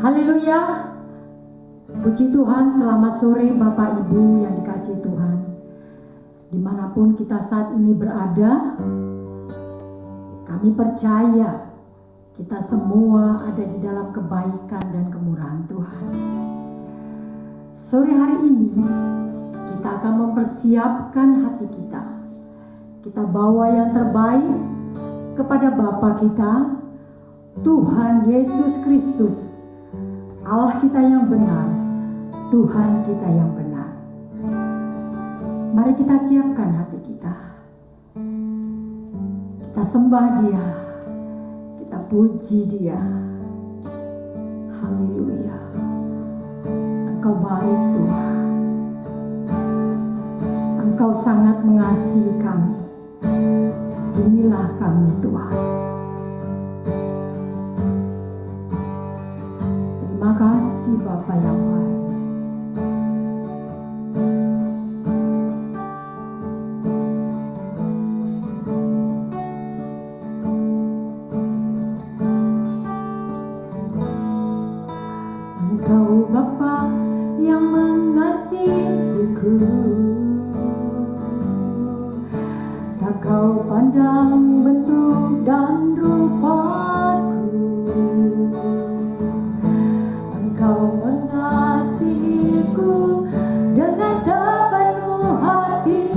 Haleluya. Puji Tuhan, selamat sore Bapak Ibu yang dikasihi Tuhan. Dimanapun kita saat ini berada, kami percaya kita semua ada di dalam kebaikan dan kemurahan Tuhan. Sore hari ini kita akan mempersiapkan hati kita. Kita bawa yang terbaik kepada Bapa kita, Tuhan Yesus Kristus, Allah kita yang benar, Tuhan kita yang benar. Mari kita siapkan hati kita. Kita sembah Dia, kita puji Dia. Haleluya. Engkau baik Tuhan. Engkau sangat mengasihi kami. Inilah kami Tuhan. Terima kasih Bapa yang baik. Engkau Bapa yang mengasihiku, tak kau pandang bentuk dan rupaku. Engkau mengasihiku dengan sepenuh hati,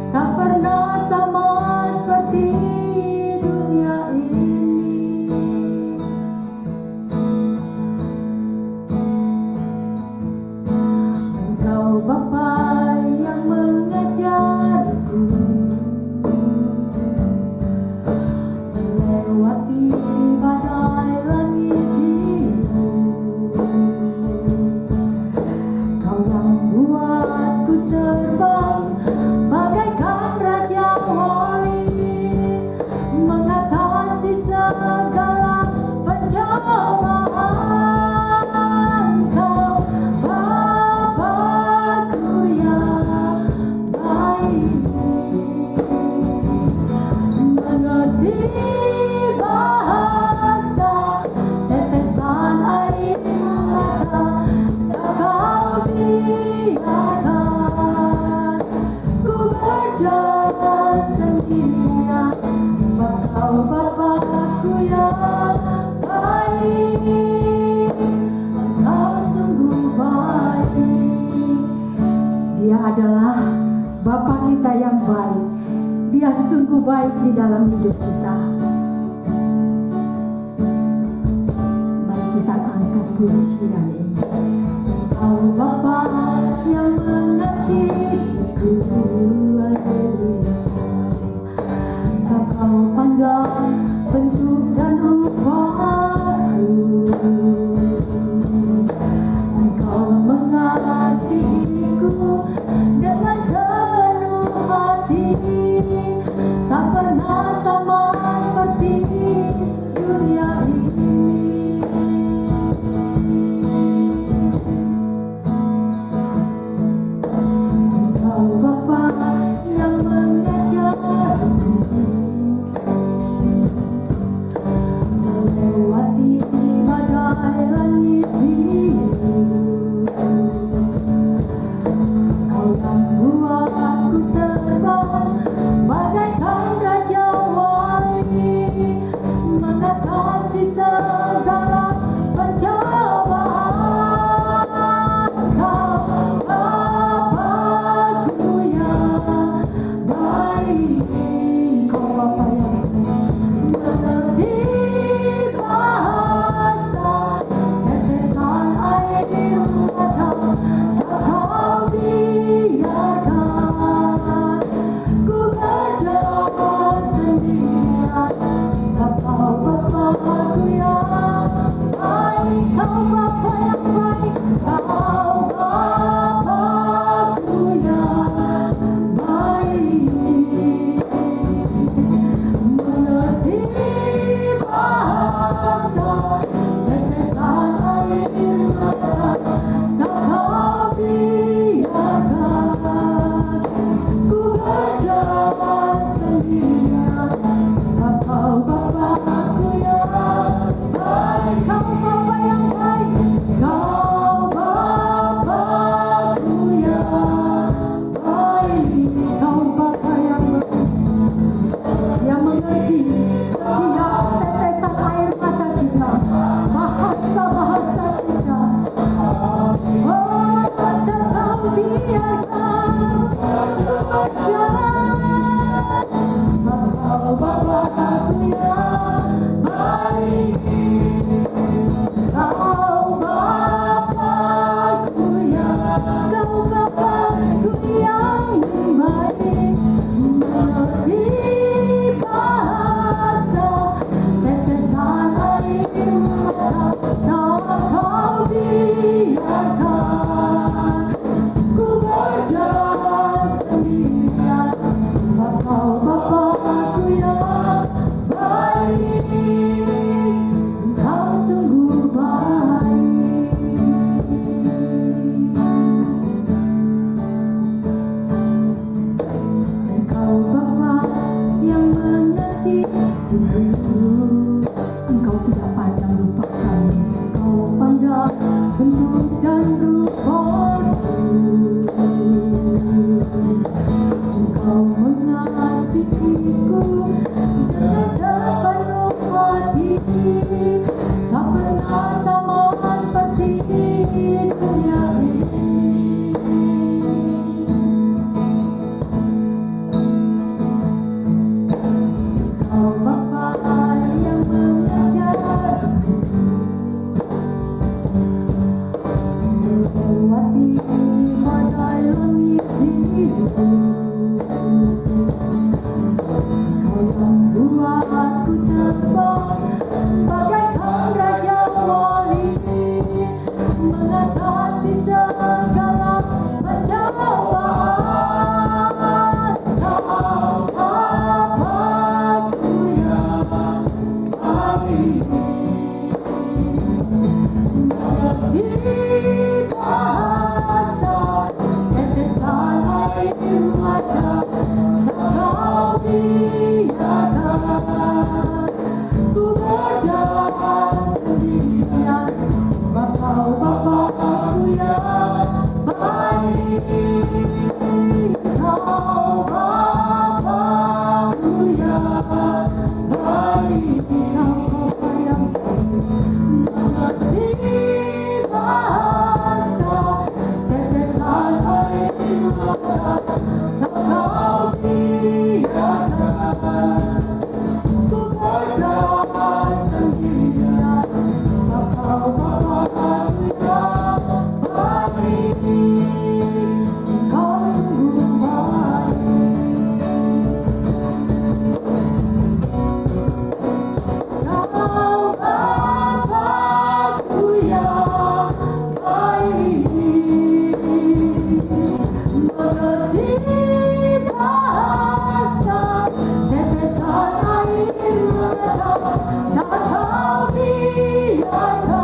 tak pernah sama seperti dunia ini. Engkau Bapa yang mengajarku melewati badai langit biru. Kau yang buatku terbang bagaikan raja wali, mengatasi segala pencobaan. Kau Bapakku yang baik, mengerti bahasa tetesan air mata, tak kau biarkan ku berjalan sendirian, sebab kau Bapakku yang baik. Engkau sungguh baik. Dia adalah Bapa kita yang baik. Dia sungguh baik di dalam hidup kita. Mari kita angkat pujian ini. Engkau Bapa yang mengasihiku, haleluya. Tak kau pandang bentuk dan rupaku. Engkau mengasihiku dengan sepenuh hati, tak pernah sama seperti dunia ini. bagaikan raja wali, mengatasi segala pencobaan. Kau Bapakku yang baik, mengerti bahasa tetesan air mata, tak kau biarkan ku berjalan sendirian. Bapakku yang baik, kau Bapakku yang baik, kau Bapa yang mengerti bahasa tetesan air mata, tak kau biarkan ku berjalan sendirian. Bapakku yang baik, kau sungguh baik. Kau Bapakku yang baik, mengerti bahasa tetesan air mata, tak kau biarkan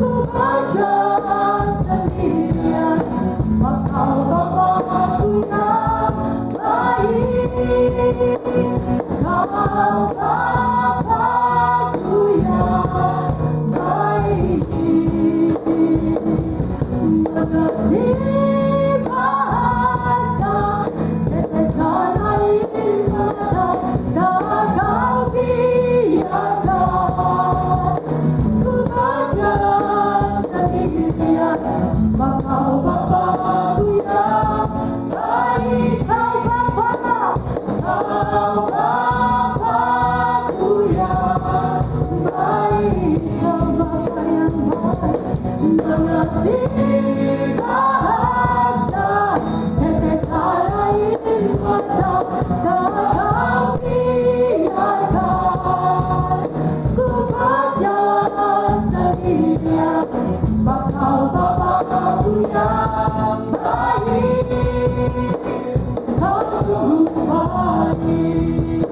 ku berjalan sendirian. Kau Bapakku yang baik, kau Bapakku yang baik, mengerti bahasa tetesan air mata, tak kau biarkan ku berjalan sendirian. Bapakku yang baik, kau Bapakku yang baik, kau Bapa yang baik, mengerti bahasa tetesan air mata, tak kau biarkan ku berjalan sendirian. Bapakku yang baik, kau sungguh baik.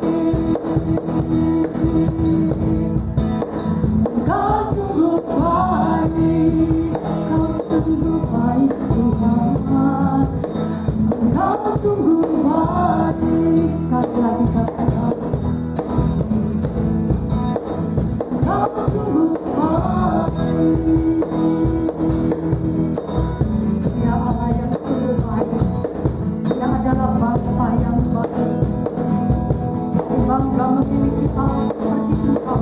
Kau sungguh baik, kau sungguh baik Tuhan. Kau sungguh baik, sekali lagi katakan, kau sungguh baik. Dia Allah yang sungguh baik, Dia adalah Bapa yang baik. Kami bangga memiliki Allah seperti Engkau.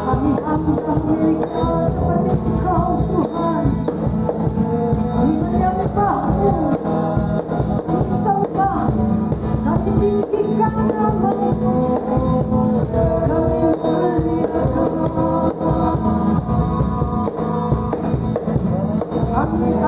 Kami bangga memiliki Allah seperti Engkau, Tuhan. Kami menyembah-Mu, kami sembah, kami tinggikan nama-Mu, kami muliakan kami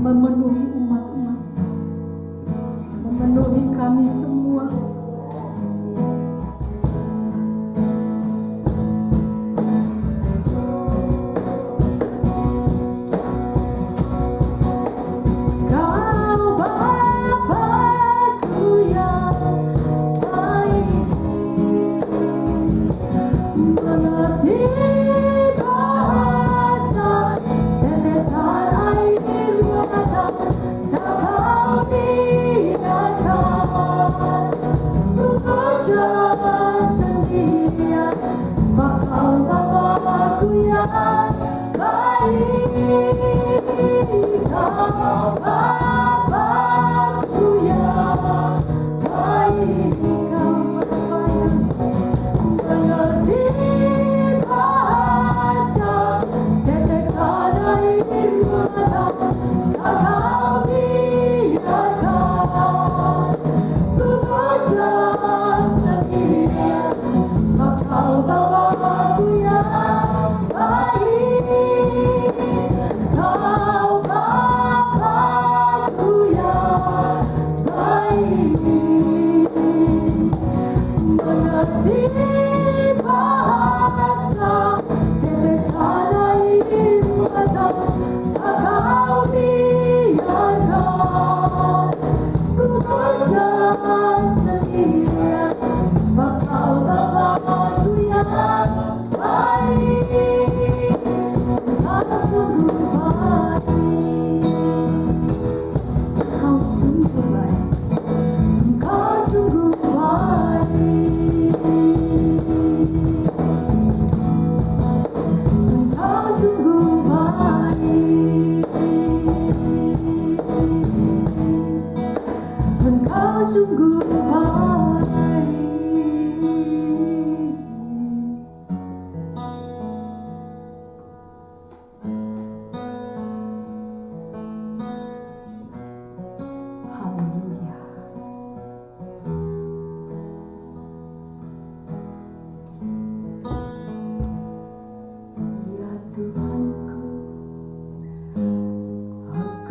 Memenuhi umat-umat, memenuhi kami semua. Kau Bapa-Ku yang baik, mengerti bahasa tetesan air mata.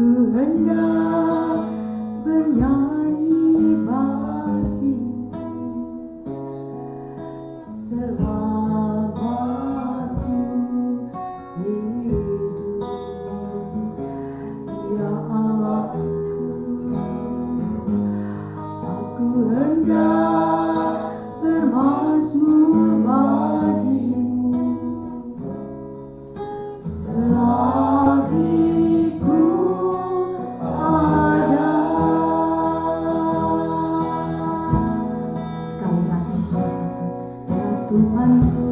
Ku hendak bernyanyi bagimu selama ku hidup, ya Allahku. Aku hendak bermazmur bagimu selagi Tuhanku.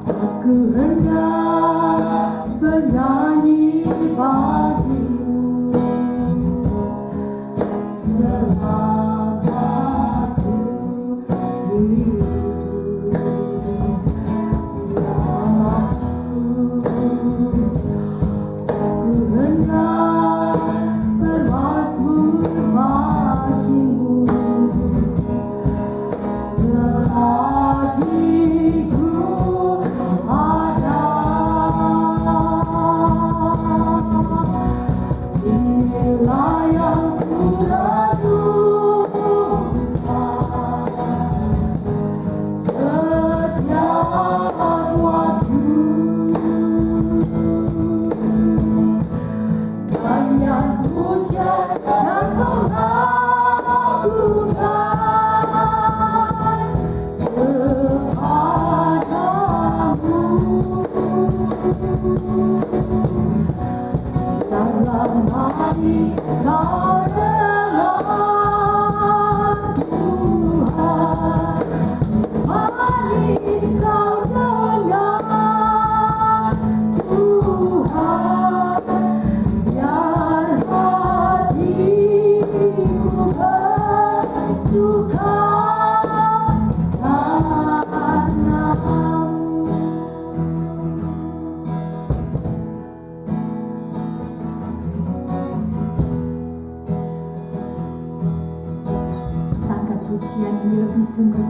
Aku hendak bernyanyi bagimu selama ku hidup,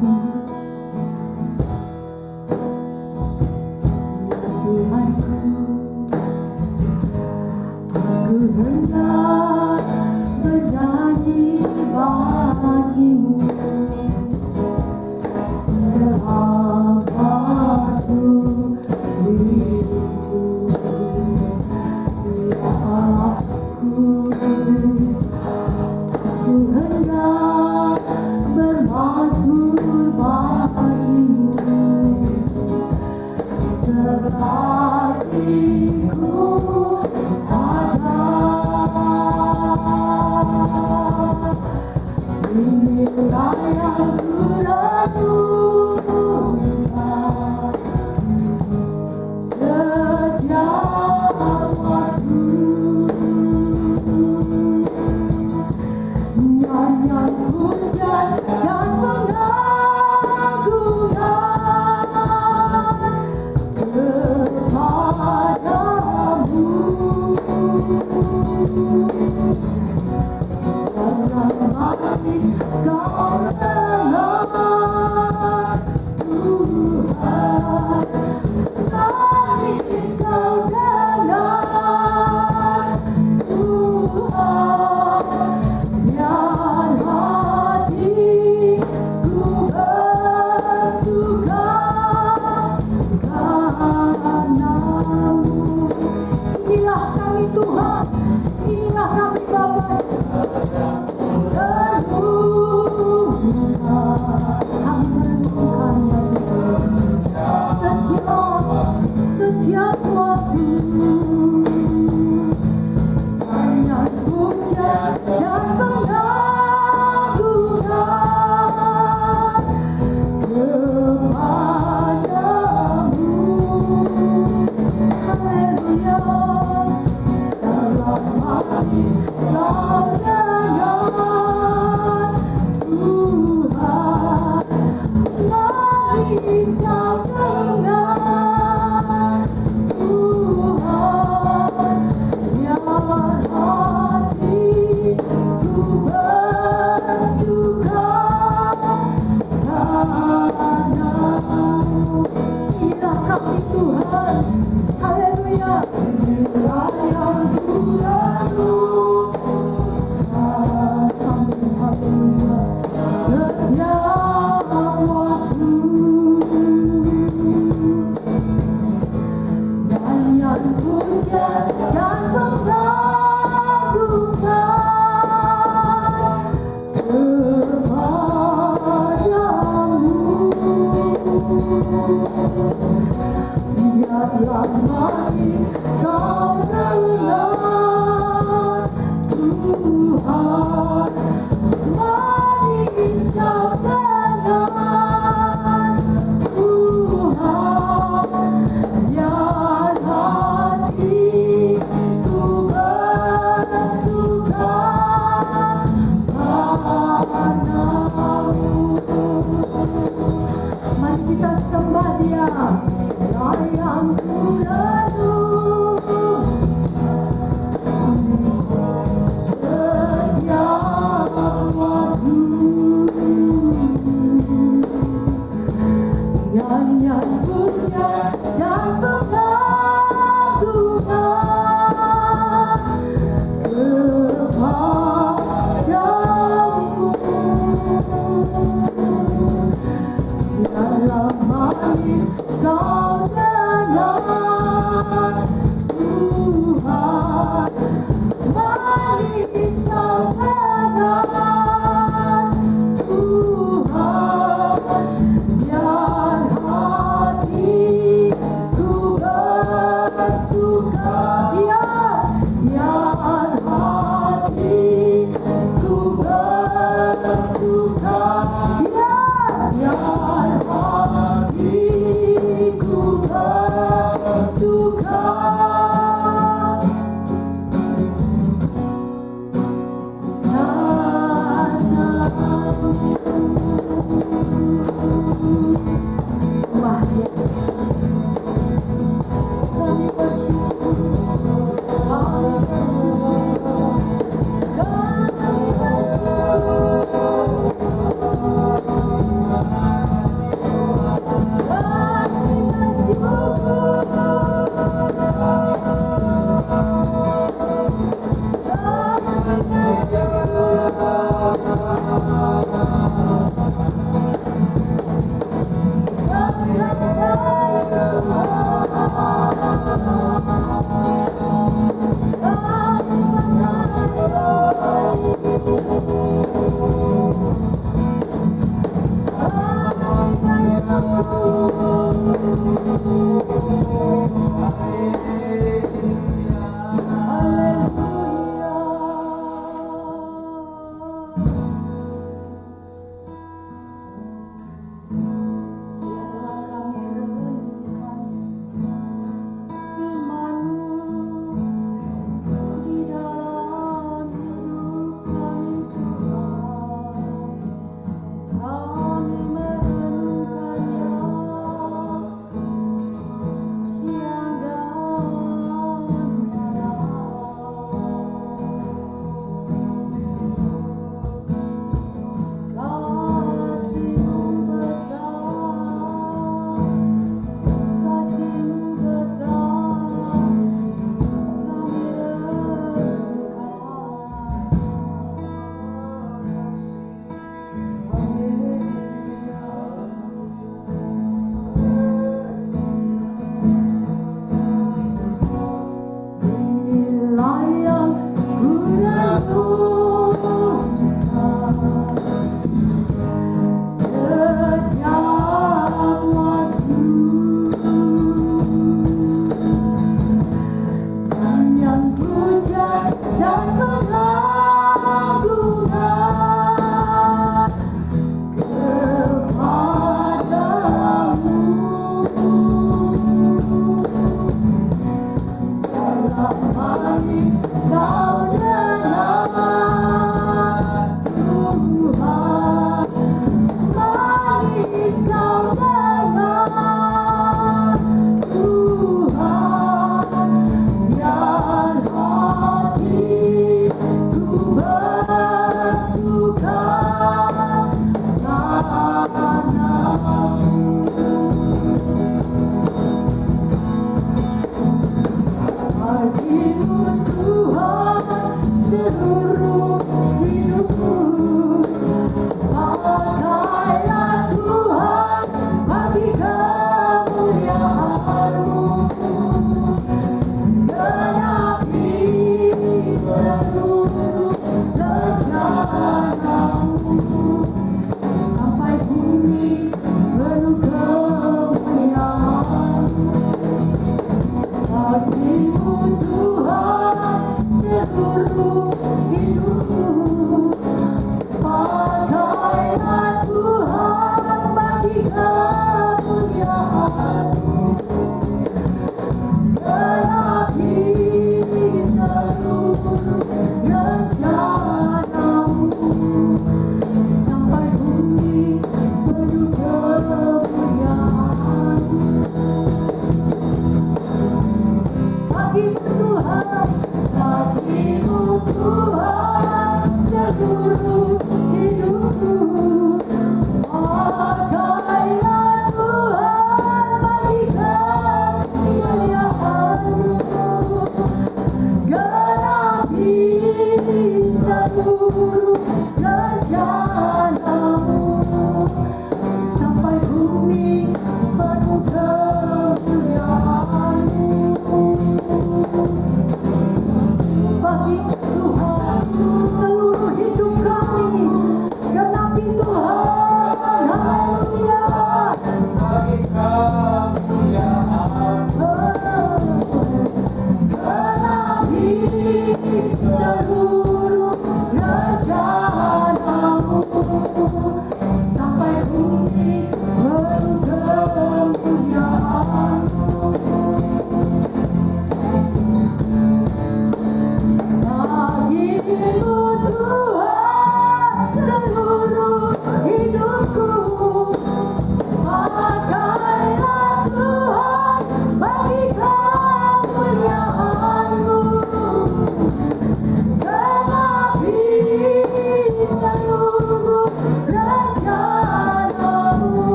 sungguh-sungguh. Ya Tuhanku, aku hendak bernyanyi bagimu, sahabatku hidup. Ya aku hendak bermazmur bagimu, selagi ku ada. Inilah yang ku lakukan setiap waktu. Nyanyian pujian dan pengagungan kepadamu. Dalam hati kau dengar, Tuhan, hati kau dengar, Tuhan. Biar hatiku bersuka karenamu. Inilah kami Tuhan, inilah kami Bapa. Setiap waktu hanya pujian dan pengagungan kepadamu. Haleluya. Dalam hati kau dengar, Tuhan, mari kau dengar, Tuhan. Biar hatiku bersuka karenamu. Inilah kami Tuhan, haleluya. Inilah yang ku lakukan, amin, haleluya, setiap waktu. Nyanyian pujian dan pengagungan kepadamu. Biarlah mari kau dengar, Tuhan, mari kau dengar, Tuhan. Biar hatiku bersuka karenamu. Mari kita sembah Dia, yang ku lakukan setiap waktu. Nyanyian pujian dan pengagungan kepadamu. Dalam hati kau dengar, Tuhan, mari kau dengar, Tuhan. Biar hatiku bersuka, biar hatiku bersuka, biar hatiku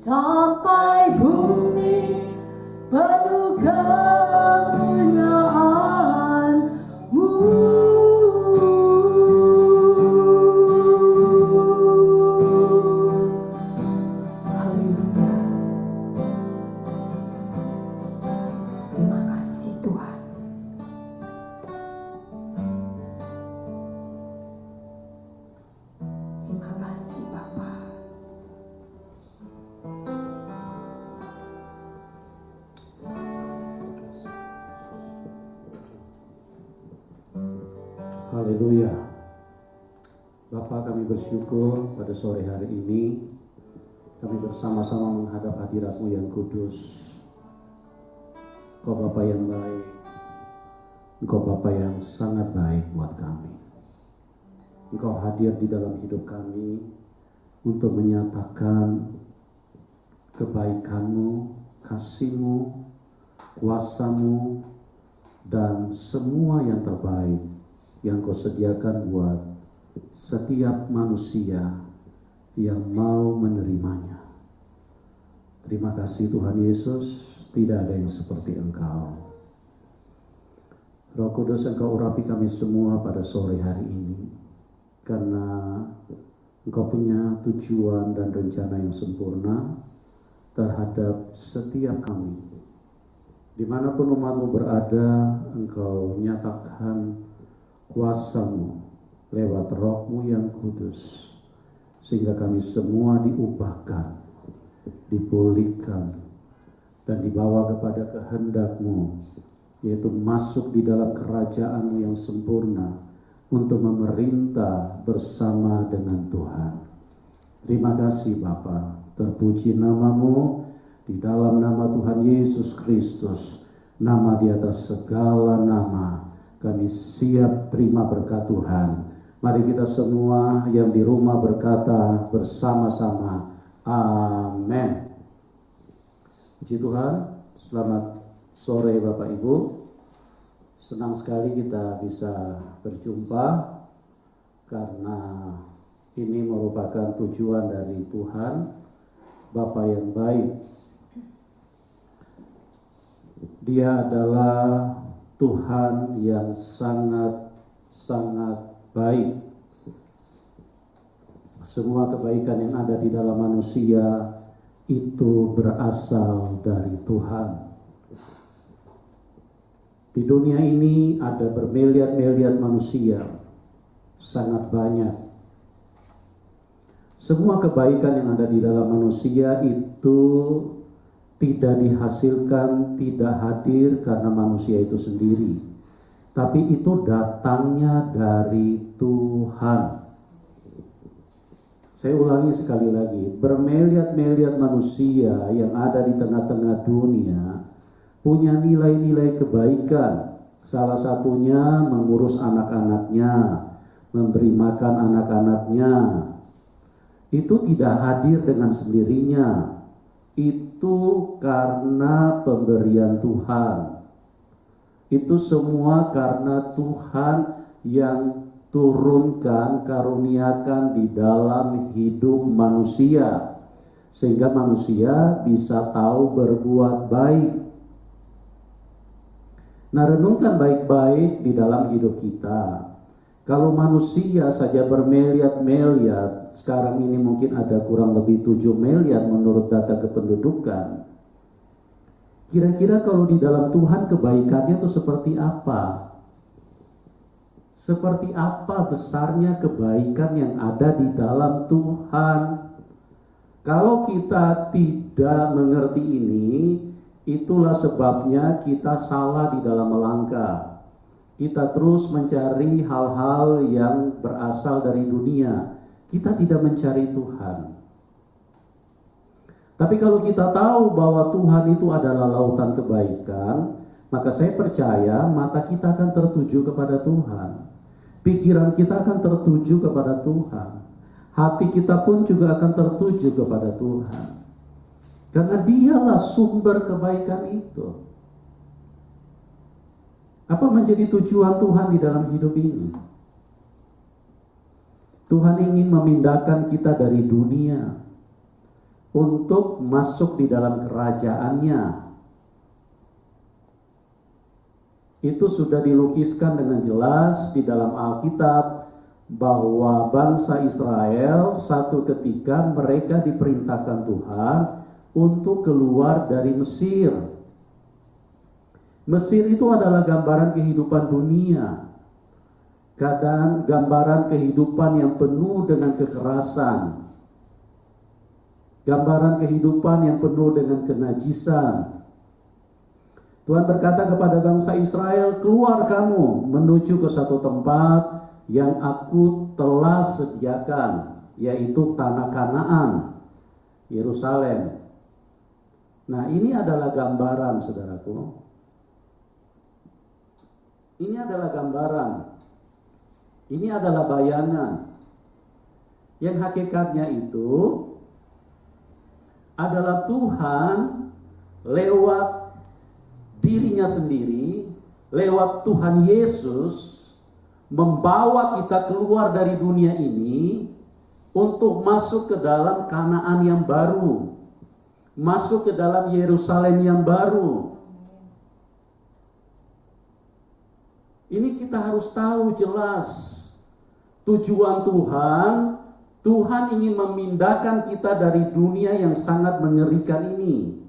sampai bumi penuh kemuliaan-Mu. Haleluya. Terima kasih Tuhan. Terima kasih Bapa. Haleluya. Bapa, kami bersyukur pada sore hari ini kami bersama-sama menghadap hadirat-Mu yang kudus. Engkau Bapa yang baik, Engkau Bapa yang sangat baik buat kami. Engkau hadir di dalam hidup kami untuk menyatakan kebaikan-Mu, kasih-Mu, kuasa-Mu, dan semua yang terbaik yang Kau sediakan buat setiap manusia yang mau menerimanya. Terima kasih Tuhan Yesus, tidak ada yang seperti Engkau. Roh Kudus, Engkau urapi kami semua pada sore hari ini, karena Engkau punya tujuan dan rencana yang sempurna terhadap setiap kami. Dimanapun umat-Mu berada, Engkau nyatakan kuasa-Mu lewat Roh-Mu yang kudus, sehingga kami semua diubahkan, dipulihkan, dan dibawa kepada kehendak-Mu, yaitu masuk di dalam kerajaan-Mu yang sempurna untuk memerintah bersama dengan Tuhan. Terima kasih Bapa, terpuji nama-Mu di dalam nama Tuhan Yesus Kristus, nama di atas segala nama. Kami siap terima berkat Tuhan. Mari kita semua yang di rumah berkata bersama-sama, amin. Puji Tuhan, selamat sore Bapak Ibu. Senang sekali kita bisa berjumpa, karena ini merupakan tujuan dari Tuhan, Bapa yang baik. Dia adalah Tuhan yang sangat baik. Semua kebaikan yang ada di dalam manusia itu berasal dari Tuhan. Di dunia ini ada bermiliard-miliard manusia, sangat banyak. Semua kebaikan yang ada di dalam manusia itu tidak dihasilkan, tidak hadir karena manusia itu sendiri, tapi itu datangnya dari Tuhan. Saya ulangi sekali lagi, bermiliard-miliard manusia yang ada di tengah-tengah dunia punya nilai-nilai kebaikan. Salah satunya mengurus anak-anaknya, memberi makan anak-anaknya. Itu tidak hadir dengan sendirinya. Itu karena pemberian Tuhan. Itu semua karena Tuhan yang turunkan, karuniakan di dalam hidup manusia, sehingga manusia bisa tahu berbuat baik. Nah, renungkan baik-baik di dalam hidup kita. Kalau manusia saja bermiliard-miliard, sekarang ini mungkin ada kurang lebih 7 miliar menurut data kependudukan. Kira-kira kalau di dalam Tuhan kebaikannya itu seperti apa? Seperti apa besarnya kebaikan yang ada di dalam Tuhan? Kalau kita tidak mengerti ini, itulah sebabnya kita salah di dalam melangkah. Kita terus mencari hal-hal yang berasal dari dunia. Kita tidak mencari Tuhan. Tapi kalau kita tahu bahwa Tuhan itu adalah lautan kebaikan, maka saya percaya mata kita akan tertuju kepada Tuhan. Pikiran kita akan tertuju kepada Tuhan. Hati kita pun juga akan tertuju kepada Tuhan. Karena Dialah sumber kebaikan itu. Apa menjadi tujuan Tuhan di dalam hidup ini? Tuhan ingin memindahkan kita dari dunia. untuk masuk di dalam kerajaannya. Itu sudah dilukiskan dengan jelas di dalam Alkitab bahwa bangsa Israel satu ketika mereka diperintahkan Tuhan untuk keluar dari Mesir. Mesir itu adalah gambaran kehidupan dunia. Kadang gambaran kehidupan yang penuh dengan kekerasan. Gambaran kehidupan yang penuh dengan kenajisan. Tuhan berkata kepada bangsa Israel, keluar kamu menuju ke satu tempat yang aku telah sediakan, yaitu tanah Kanaan, Yerusalem. Nah, ini adalah gambaran, saudaraku. Ini adalah gambaran. Ini adalah bayangan. Yang hakikatnya itu adalah Tuhan lewat dirinya sendiri, lewat Tuhan Yesus membawa kita keluar dari dunia ini untuk masuk ke dalam Kanaan yang baru, masuk ke dalam Yerusalem yang baru. Ini kita harus tahu jelas tujuan Tuhan. Tuhan ingin memindahkan kita dari dunia yang sangat mengerikan ini.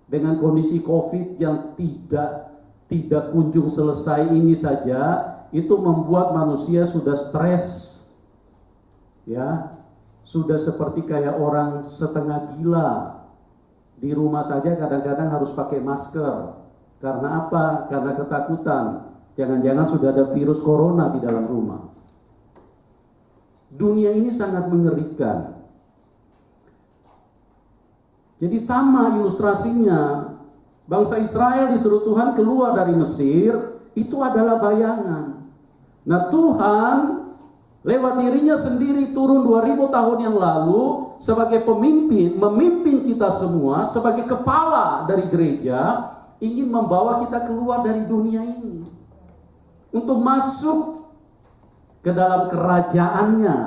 Dengan kondisi COVID yang tidak kunjung selesai ini saja, itu membuat manusia sudah stres. Ya, sudah seperti kayak orang setengah gila. Di rumah saja kadang-kadang harus pakai masker. Karena apa? Karena ketakutan. Jangan-jangan sudah ada virus corona di dalam rumah. Dunia ini sangat mengerikan. Jadi sama ilustrasinya, bangsa Israel disuruh Tuhan keluar dari Mesir, itu adalah bayangan. Nah, Tuhan lewat dirinya sendiri turun 2000 tahun yang lalu sebagai pemimpin, memimpin kita semua sebagai kepala dari gereja, ingin membawa kita keluar dari dunia ini. Untuk masuk ke dalam kerajaannya,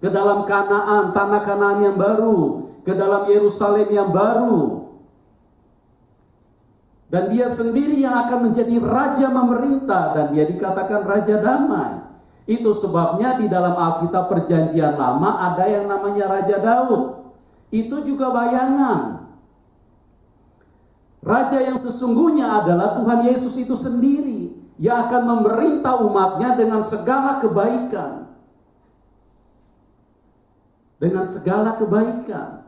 ke dalam Kanaan, tanah Kanaan yang baru, ke dalam Yerusalem yang baru. Dan dia sendiri yang akan menjadi raja memerintah, dan dia dikatakan raja damai. Itu sebabnya di dalam Alkitab Perjanjian Lama ada yang namanya Raja Daud. Itu juga bayangan. Raja yang sesungguhnya adalah Tuhan Yesus itu sendiri, yang akan memerintah umatnya dengan segala kebaikan. Dengan segala kebaikan.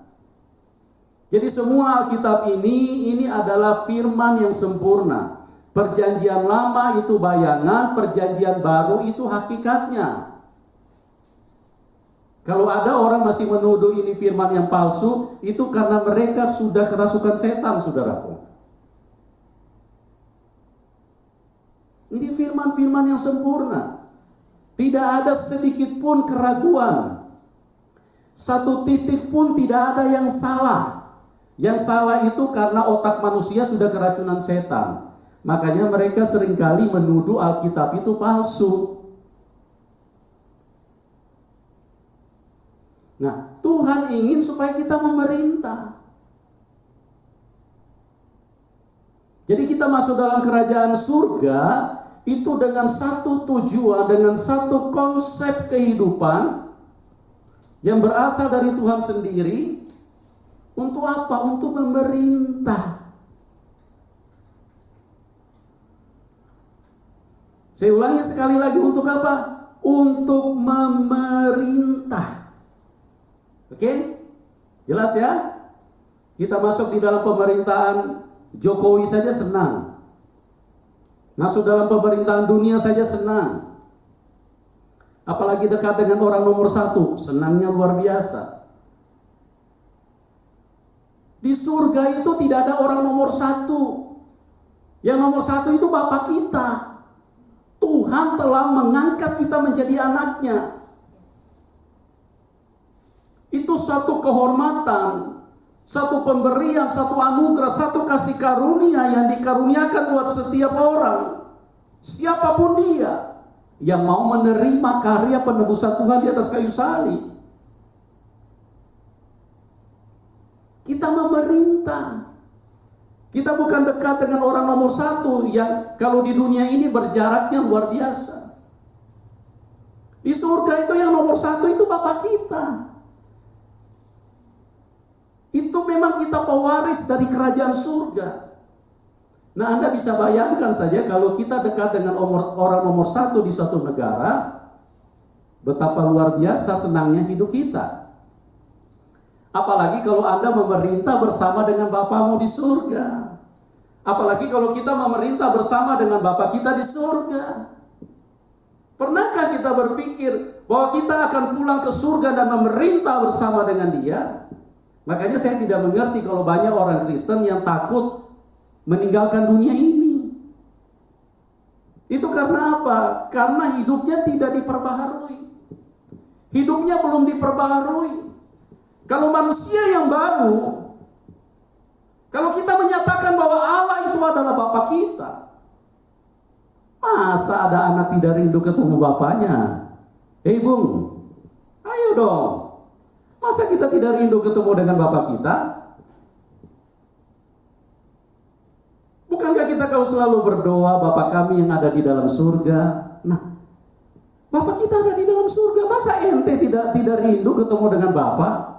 Jadi semua Alkitab ini adalah firman yang sempurna. Perjanjian lama itu bayangan, perjanjian baru itu hakikatnya. Kalau ada orang masih menuduh ini firman yang palsu, itu karena mereka sudah kerasukan setan, saudaraku. Ini firman-firman yang sempurna. Tidak ada sedikit pun keraguan. Satu titik pun tidak ada yang salah. Yang salah itu karena otak manusia sudah keracunan setan. Makanya mereka seringkali menuduh Alkitab itu palsu. Nah, Tuhan ingin supaya kita memerintah. Jadi kita masuk dalam kerajaan surga itu dengan satu tujuan, dengan satu konsep kehidupan yang berasal dari Tuhan sendiri. Untuk apa? Untuk memerintah. Saya ulangi sekali lagi, untuk apa? Untuk memerintah. Oke? Jelas ya? Kita masuk di dalam pemerintahan Jokowi saja senang. Masuk dalam pemerintahan dunia saja senang. Apalagi dekat dengan orang nomor 1, senangnya luar biasa. Di surga itu tidak ada orang nomor 1. Yang nomor 1 itu Bapa kita. Tuhan telah mengangkat kita menjadi anaknya. Itu satu kehormatan, satu pemberian, satu anugerah, satu kasih karunia yang dikaruniakan buat setiap orang. Siapapun dia yang mau menerima karya penebusan Tuhan di atas kayu salib. Kita memerintah. Kita bukan dekat dengan orang nomor satu yang kalau di dunia ini berjaraknya luar biasa. Di surga itu yang nomor satu itu Bapa kita. Itu memang kita pewaris dari kerajaan surga. Nah, Anda bisa bayangkan saja kalau kita dekat dengan orang nomor satu di suatu negara, betapa luar biasa senangnya hidup kita. Apalagi kalau Anda memerintah bersama dengan Bapamu di surga. Apalagi kalau kita memerintah bersama dengan Bapa kita di surga. Pernahkah kita berpikir bahwa kita akan pulang ke surga dan memerintah bersama dengan Dia? Makanya saya tidak mengerti kalau banyak orang Kristen yang takut meninggalkan dunia ini. Itu karena apa? Karena hidupnya tidak diperbaharui. Hidupnya belum diperbaharui. Kalau manusia yang baru, kalau kita menyatakan bahwa Allah itu adalah Bapa kita, masa ada anak tidak rindu ketemu bapaknya? Hei Bung, ayo dong. Masa kita tidak rindu ketemu dengan Bapa kita? Bukankah kita kalau selalu berdoa, Bapa kami yang ada di dalam surga? Nah, Bapa kita ada di dalam surga. Masa ente tidak rindu ketemu dengan Bapa?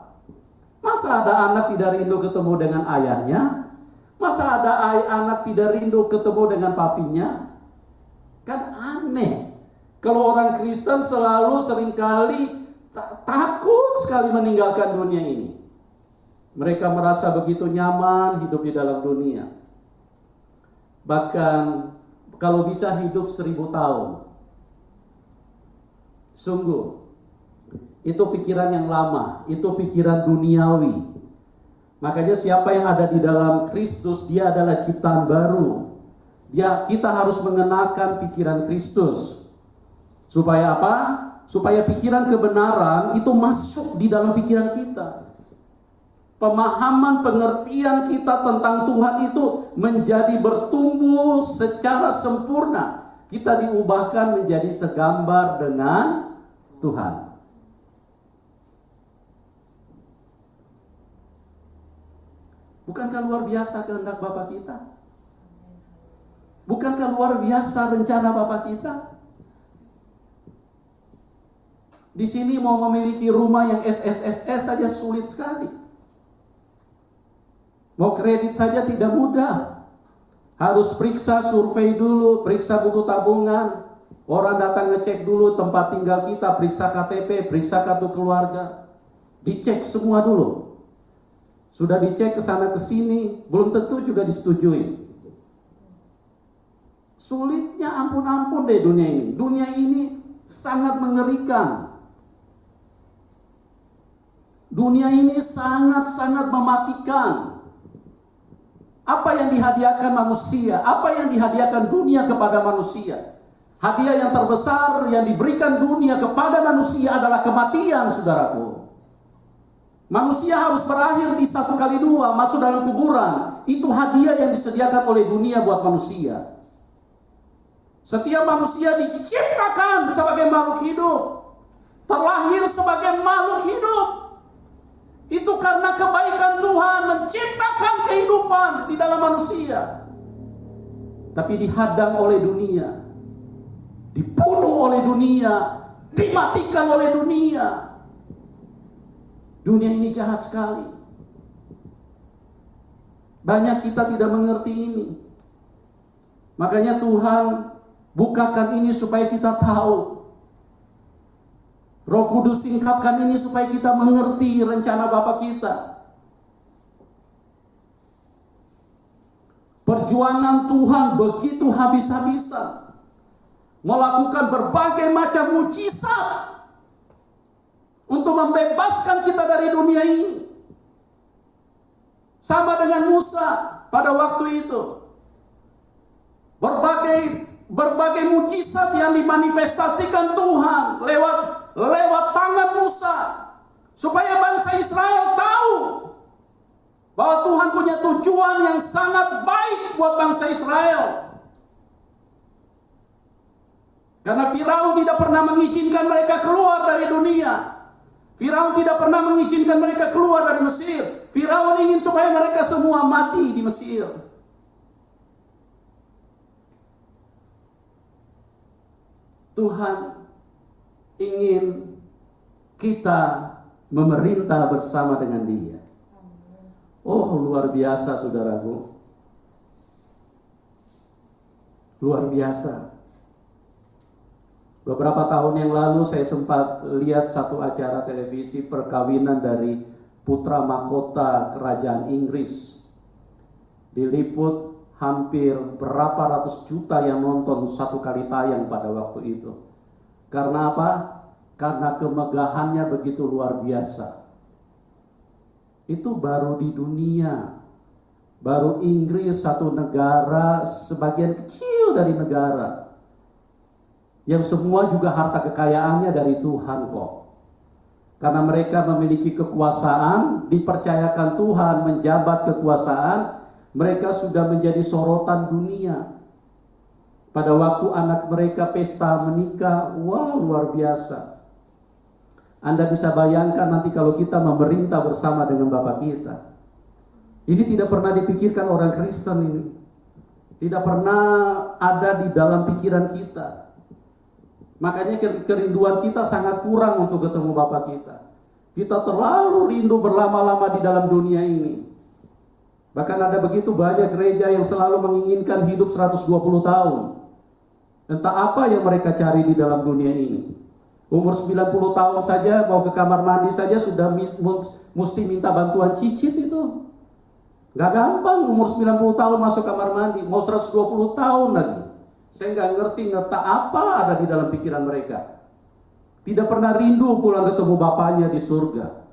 Masa ada anak tidak rindu ketemu dengan ayahnya? Masa ada anak tidak rindu ketemu dengan papinya? Kan aneh. Kalau orang Kristen selalu seringkali takut sekali meninggalkan dunia ini. Mereka merasa begitu nyaman hidup di dalam dunia. Bahkan kalau bisa hidup 1000 tahun. Sungguh, itu pikiran yang lama, itu pikiran duniawi. Makanya siapa yang ada di dalam Kristus, dia adalah ciptaan baru. Kita harus mengenakan pikiran Kristus. Supaya apa? Supaya pikiran kebenaran itu masuk di dalam pikiran kita. Pemahaman pengertian kita tentang Tuhan itu menjadi bertumbuh secara sempurna. Kita diubahkan menjadi segambar dengan Tuhan. Bukankah luar biasa kehendak Bapa kita? Bukankah luar biasa rencana Bapa kita? Di sini mau memiliki rumah yang SSSS saja sulit sekali. Mau kredit saja tidak mudah. Harus periksa survei dulu, periksa buku tabungan. Orang datang ngecek dulu tempat tinggal kita, periksa KTP, periksa kartu keluarga. Dicek semua dulu. Sudah dicek ke sana ke sini, belum tentu juga disetujui. Sulitnya ampun-ampun deh dunia ini. Dunia ini sangat mengerikan. Dunia ini sangat-sangat mematikan. Apa yang dihadiahkan manusia? Apa yang dihadiahkan dunia kepada manusia? Hadiah yang terbesar yang diberikan dunia kepada manusia adalah kematian, saudaraku. Manusia harus berakhir di 1x2, masuk dalam kuburan. Itu hadiah yang disediakan oleh dunia buat manusia. Setiap manusia diciptakan sebagai makhluk hidup. Terlahir sebagai makhluk hidup. Itu karena kebaikan Tuhan menciptakan kehidupan di dalam manusia. Tapi dihadang oleh dunia. Dibunuh oleh dunia. Dimatikan oleh dunia. Dunia ini jahat sekali. Banyak kita tidak mengerti ini. Makanya Tuhan bukakan ini supaya kita tahu. Roh Kudus singkapkan ini supaya kita mengerti rencana Bapa kita. Perjuangan Tuhan begitu habis-habisan. Melakukan berbagai macam mujizat untuk membebaskan kita dari dunia ini. Sama dengan Musa pada waktu itu. Berbagai mujizat yang dimanifestasikan Tuhan lewat tangan Musa. Supaya bangsa Israel tahu bahwa Tuhan punya tujuan yang sangat baik buat bangsa Israel. Karena Firaun tidak pernah mengizinkan mereka keluar dari dunia. Firaun tidak pernah mengizinkan mereka keluar dari Mesir. Firaun ingin supaya mereka semua mati di Mesir. Tuhan ingin kita memerintah bersama dengan Dia. Oh, luar biasa saudaraku. Luar biasa. Beberapa tahun yang lalu saya sempat lihat satu acara televisi perkawinan dari putra mahkota kerajaan Inggris. Diliput hampir berapa ratus juta yang nonton satu kali tayang pada waktu itu. Karena apa? Karena kemegahannya begitu luar biasa. Itu baru di dunia. Baru Inggris, satu negara, sebagian kecil dari negara. Yang semua juga harta kekayaannya dari Tuhan kok. Karena mereka memiliki kekuasaan, dipercayakan Tuhan menjabat kekuasaan, mereka sudah menjadi sorotan dunia. Pada waktu anak mereka pesta menikah, wah luar biasa. Anda bisa bayangkan nanti kalau kita memerintah bersama dengan Bapak kita. Ini tidak pernah dipikirkan orang Kristen ini. Tidak pernah ada di dalam pikiran kita. Makanya kerinduan kita sangat kurang untuk ketemu Bapa kita. Kita terlalu rindu berlama-lama di dalam dunia ini. Bahkan ada begitu banyak gereja yang selalu menginginkan hidup 120 tahun. Entah apa yang mereka cari di dalam dunia ini. Umur 90 tahun saja mau ke kamar mandi saja sudah mesti minta bantuan cicit itu. Gak gampang umur 90 tahun masuk kamar mandi. Mau 120 tahun lagi. Saya nggak ngerti ngetak apa ada di dalam pikiran mereka. Tidak pernah rindu pulang ketemu Bapaknya di surga.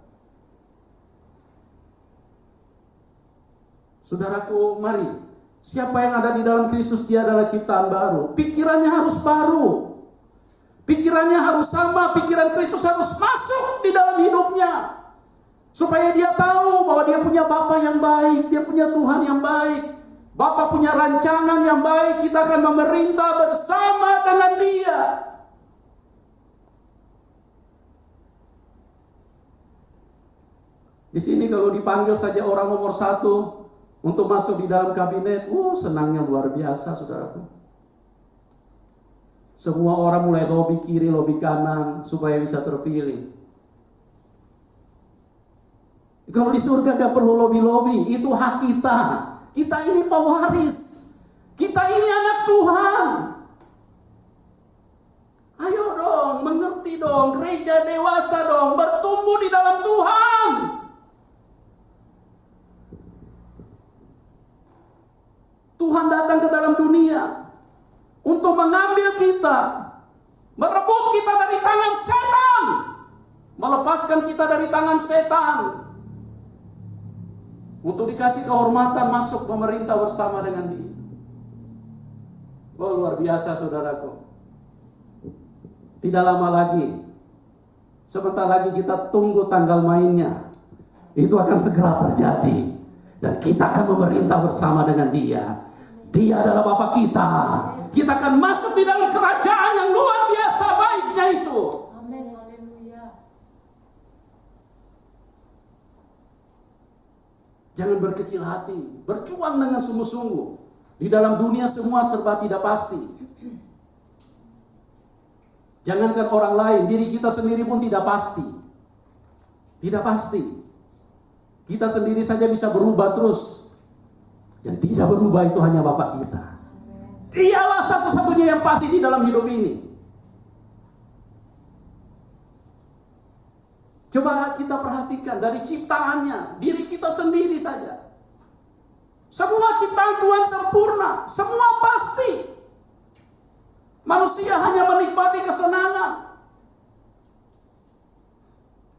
Saudaraku, mari. Siapa yang ada di dalam Kristus, dia adalah ciptaan baru. Pikirannya harus baru. Pikirannya harus sama. Pikiran Kristus harus masuk di dalam hidupnya. Supaya dia tahu bahwa dia punya Bapa yang baik. Dia punya Tuhan yang baik. Bapa punya rancangan yang baik, kita akan memerintah bersama dengan Dia. Di sini kalau dipanggil saja orang nomor 1 untuk masuk di dalam kabinet, senangnya luar biasa saudaraku. Semua orang mulai lobi kiri, lobi kanan supaya bisa terpilih. Kalau di surga gak perlu lobi-lobi, itu hak kita. Kita ini pewaris. Kita ini anak Tuhan. Ayo dong, mengerti dong. Gereja dewasa dong, bertumbuh di dalam Tuhan. Tuhan datang ke dalam dunia untuk mengambil kita, merebut kita dari tangan setan, melepaskan kita dari tangan setan. Untuk dikasih kehormatan masuk pemerintah bersama dengan Dia. Oh luar biasa saudaraku. Tidak lama lagi. Sebentar lagi kita tunggu tanggal mainnya. Itu akan segera terjadi. Dan kita akan memerintah bersama dengan Dia. Dia adalah Bapa kita. Kita akan masuk di dalam kerajaan yang luar biasa baiknya itu. Jangan berkecil hati, berjuang dengan sungguh-sungguh. Di dalam dunia semua serba tidak pasti. Jangankan orang lain, diri kita sendiri pun tidak pasti. Tidak pasti. Kita sendiri saja bisa berubah terus. Yang tidak berubah itu hanya Bapa kita. Dialah satu-satunya yang pasti di dalam hidup ini. Coba kita perhatikan dari ciptaannya, diri kita sendiri saja. Semua ciptaan Tuhan sempurna, semua pasti. Manusia hanya menikmati kesenangan.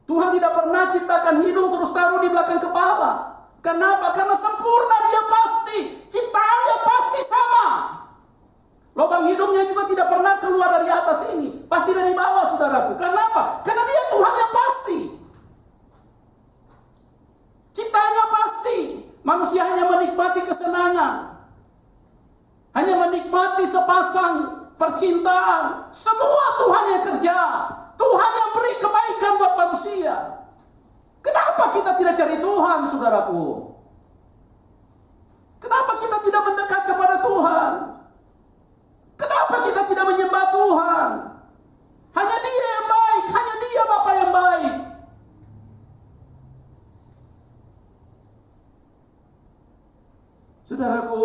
Tuhan tidak pernah ciptakan hidung terus taruh di belakang kepala. Kenapa? Karena sempurna, Dia pasti. Ciptaannya pasti sama. Lubang hidungnya juga tidak pernah keluar dari atas ini. Pasti dari bawah saudaraku. Kenapa? Karena Dia Tuhan yang pasti. Ciptaannya pasti. Manusia hanya menikmati kesenangan. Hanya menikmati sepasang percintaan. Semua Tuhan yang kerja. Tuhan yang beri kebaikan buat manusia. Kenapa Kenapa kita tidak cari Tuhan, saudaraku? Kenapa kita tidak mendekat kepada Tuhan? Kenapa kita tidak menyembah Tuhan? Hanya Dia yang baik, hanya Dia Bapa yang baik. Saudaraku,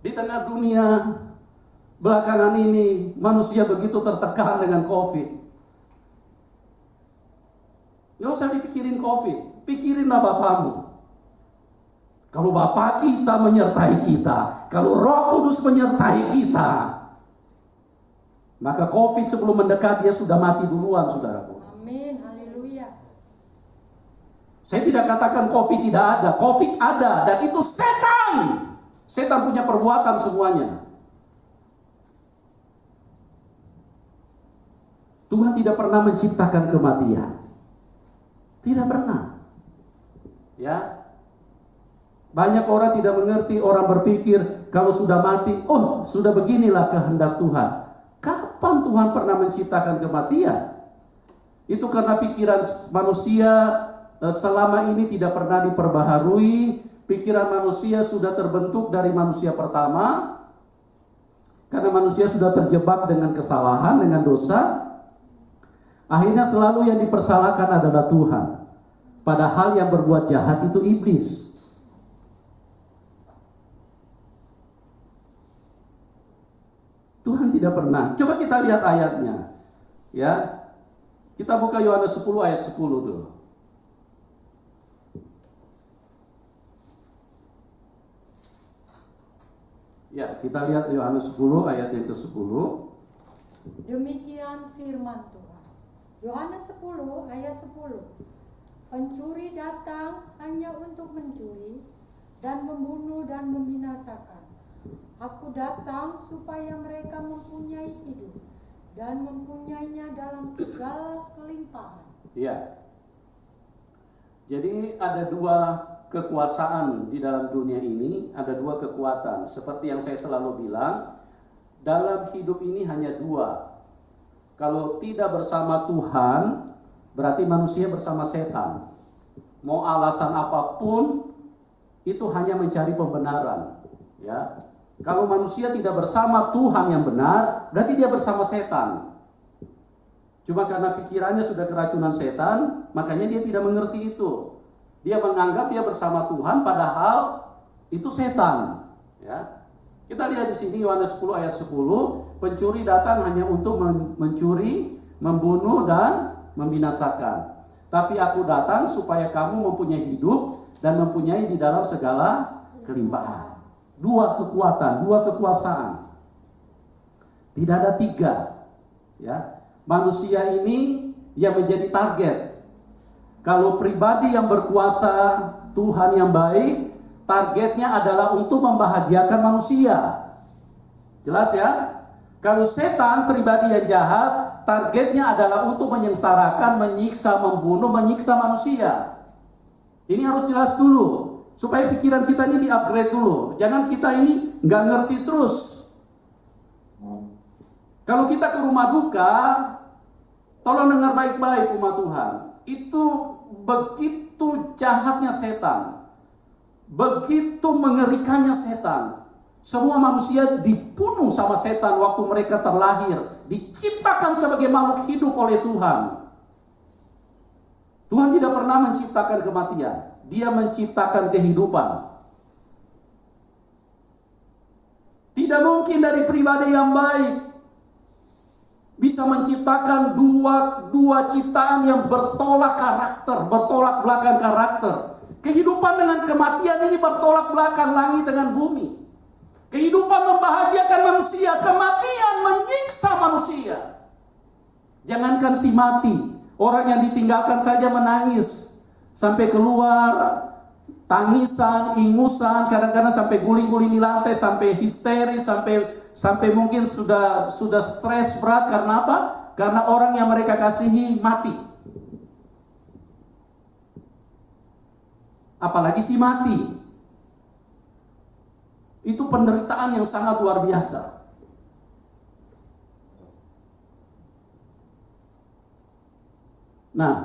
di tengah dunia belakangan ini manusia begitu tertekan dengan COVID. Gak usah dipikirin COVID, pikirinlah Bapamu. Kalau Bapa kita menyertai kita, kalau Roh Kudus menyertai kita, maka COVID sebelum mendekat dia sudah mati duluan, saudaraku. Amin, haleluya. Saya tidak katakan COVID tidak ada, COVID ada, dan itu setan. Setan punya perbuatan semuanya. Tuhan tidak pernah menciptakan kematian. Tidak pernah. Ya. Banyak orang tidak mengerti, orang berpikir kalau sudah mati, oh sudah beginilah kehendak Tuhan. Kapan Tuhan pernah menciptakan kematian? Itu karena pikiran manusia selama ini tidak pernah diperbaharui. Pikiran manusia sudah terbentuk dari manusia pertama. Karena manusia sudah terjebak dengan kesalahan, dengan dosa. Akhirnya selalu yang dipersalahkan adalah Tuhan. Padahal yang berbuat jahat itu iblis. Tuhan tidak pernah. Coba kita lihat ayatnya. Ya. Kita buka Yohanes 10 ayat 10 dulu. Ya, kita lihat Yohanes 10 ayat yang ke-10. Demikian firman Tuhan. Yohanes 10 ayat 10. Pencuri datang hanya untuk mencuri dan membunuh dan membinasakan. Aku datang supaya mereka mempunyai hidup dan mempunyainya dalam segala kelimpahan. Ya. Jadi ada dua kekuasaan di dalam dunia ini, ada dua kekuatan. Seperti yang saya selalu bilang, dalam hidup ini hanya dua. Kalau tidak bersama Tuhan, berarti manusia bersama setan. Mau alasan apapun, itu hanya mencari pembenaran. Ya. Kalau manusia tidak bersama Tuhan yang benar, berarti dia bersama setan. Cuma karena pikirannya sudah keracunan setan, makanya dia tidak mengerti itu. Dia menganggap dia bersama Tuhan, padahal itu setan. Ya. Kita lihat di sini Yohanes 10 ayat 10, pencuri datang hanya untuk mencuri, membunuh dan membinasakan. Tapi aku datang supaya kamu mempunyai hidup dan mempunyai di dalam segala kelimpahan. Dua kekuatan, dua kekuasaan. Tidak ada tiga. Ya. Manusia ini yang menjadi target. Kalau pribadi yang berkuasa, Tuhan yang baik, targetnya adalah untuk membahagiakan manusia. Jelas ya? Kalau setan, pribadi yang jahat, targetnya adalah untuk menyengsarakan, menyiksa, membunuh, menyiksa manusia. Ini harus jelas dulu. Supaya pikiran kita ini di-upgrade dulu. Jangan kita ini nggak ngerti terus. Kalau kita ke rumah duka, tolong dengar baik-baik umat Tuhan. Itu begitu jahatnya setan. Begitu mengerikannya setan. Semua manusia dibunuh sama setan waktu mereka terlahir. Diciptakan sebagai makhluk hidup oleh Tuhan. Tuhan tidak pernah menciptakan kematian. Dia menciptakan kehidupan. Tidak mungkin dari pribadi yang baik bisa menciptakan dua ciptaan yang bertolak karakter, bertolak belakang karakter. Kehidupan dengan kematian ini bertolak belakang, langit dengan bumi. Kehidupan membahagiakan manusia, kematian menyiksa manusia. Jangankan si mati, orang yang ditinggalkan saja menangis. Sampai keluar tangisan, ingusan, kadang-kadang sampai guling-guling di lantai, sampai histeris, sampai mungkin sudah stres berat. Karena apa? Karena orang yang mereka kasihi mati. Apalagi si mati. Itu penderitaan yang sangat luar biasa. Nah,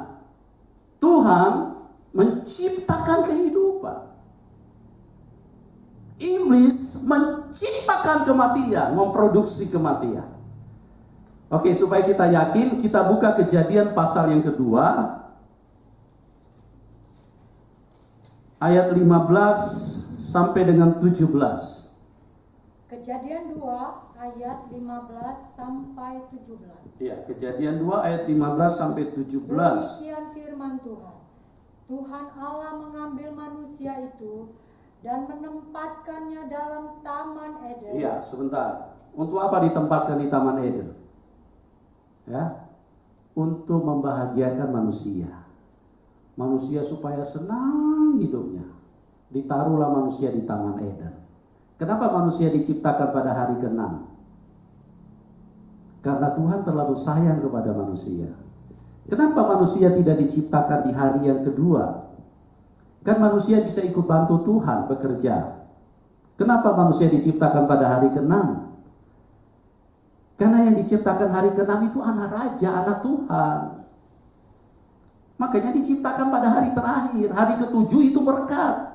menciptakan kehidupan. Iblis menciptakan kematian, memproduksi kematian. Oke, supaya kita yakin, kita buka Kejadian pasal yang kedua, ayat 15 sampai dengan 17. Kejadian 2 ayat 15 sampai 17. Iya, Kejadian 2 ayat 15 sampai 17. Demikian firman Tuhan. Tuhan Allah mengambil manusia itu dan menempatkannya dalam Taman Eden. Iya, sebentar. Untuk apa ditempatkan di Taman Eden? Ya, untuk membahagiakan manusia. Manusia supaya senang hidupnya. Ditaruhlah manusia di Taman Eden. Kenapa manusia diciptakan pada hari ke-6? Karena Tuhan terlalu sayang kepada manusia. Kenapa manusia tidak diciptakan di hari yang kedua? Kan manusia bisa ikut bantu Tuhan bekerja. Kenapa manusia diciptakan pada hari ke-6? Karena yang diciptakan hari ke-6 itu anak raja, anak Tuhan. Makanya diciptakan pada hari terakhir. Hari ke-7 itu berkat.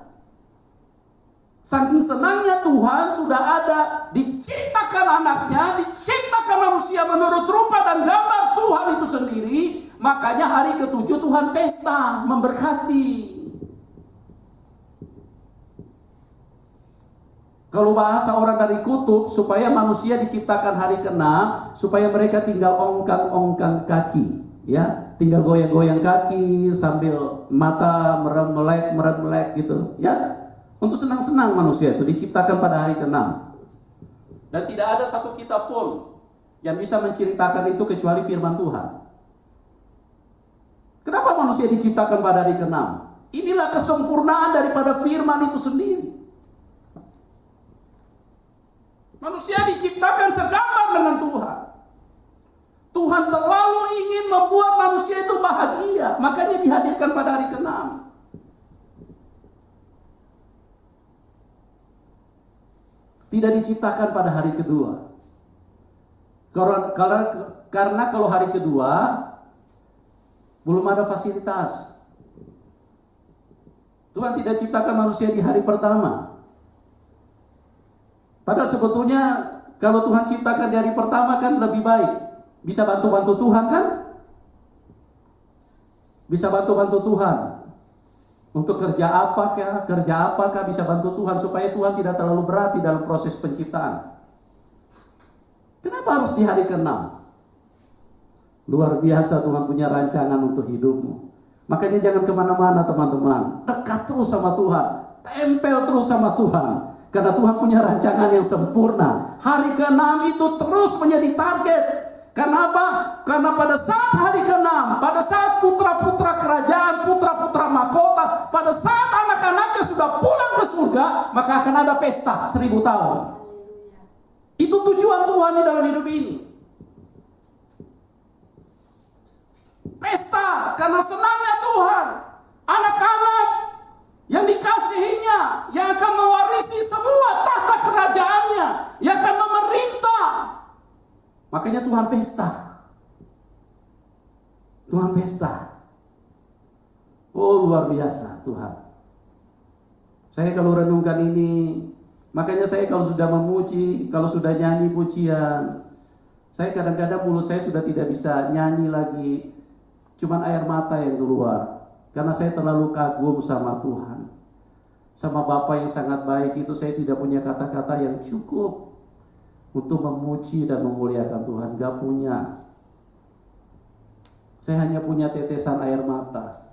Saking senangnya Tuhan sudah ada, diciptakan anaknya, diciptakan manusia menurut rupa dan gambar Tuhan itu sendiri. Makanya hari ke-7 Tuhan pesta, memberkati. Kalau bahasa orang dari kutub, supaya manusia diciptakan hari ke-6, supaya mereka tinggal ongkang-ongkang kaki. Ya, tinggal goyang-goyang kaki sambil mata merem-melek gitu. Ya, untuk senang-senang manusia itu diciptakan pada hari ke-6. Dan tidak ada satu kitab pun yang bisa menceritakan itu kecuali firman Tuhan. Kenapa manusia diciptakan pada hari ke-6? Inilah kesempurnaan daripada firman itu sendiri. Manusia diciptakan segambar dengan Tuhan. Tuhan terlalu ingin membuat manusia itu bahagia. Makanya dihadirkan pada hari ke-6. Tidak diciptakan pada hari kedua. Karena kalau hari kedua belum ada fasilitas. Tuhan tidak ciptakan manusia di hari pertama. Padahal sebetulnya kalau Tuhan ciptakan di hari pertama kan lebih baik. Bisa bantu-bantu Tuhan kan? Bisa bantu-bantu Tuhan. Untuk kerja apakah bisa bantu Tuhan supaya Tuhan tidak terlalu berat di dalam proses penciptaan. Kenapa harus di hari ke-6? Luar biasa Tuhan punya rancangan untuk hidupmu. Makanya jangan kemana-mana teman-teman. Dekat terus sama Tuhan. Tempel terus sama Tuhan. Karena Tuhan punya rancangan yang sempurna. Hari ke-6 itu terus menjadi target. Kenapa? Karena pada saat hari ke-6, pada saat putra-putra kerajaan, putra-putra mahkota, pada saat anak-anaknya sudah pulang ke surga, maka akan ada pesta 1000 tahun. Itu tujuan Tuhan di dalam hidup ini. Pesta karena senangnya Tuhan. Anak-anak yang dikasihinya, yang akan mewarisi semua tahta kerajaannya, yang akan memerintah. Makanya Tuhan pesta. Tuhan pesta. Oh, luar biasa Tuhan. Saya kalau renungkan ini, makanya saya kalau sudah memuji, kalau sudah nyanyi pujian, saya kadang-kadang mulut saya sudah tidak bisa nyanyi lagi. Cuman air mata yang keluar. Karena saya terlalu kagum sama Tuhan. Sama Bapa yang sangat baik itu saya tidak punya kata-kata yang cukup untuk memuji dan memuliakan Tuhan. Gak punya. Saya hanya punya tetesan air mata.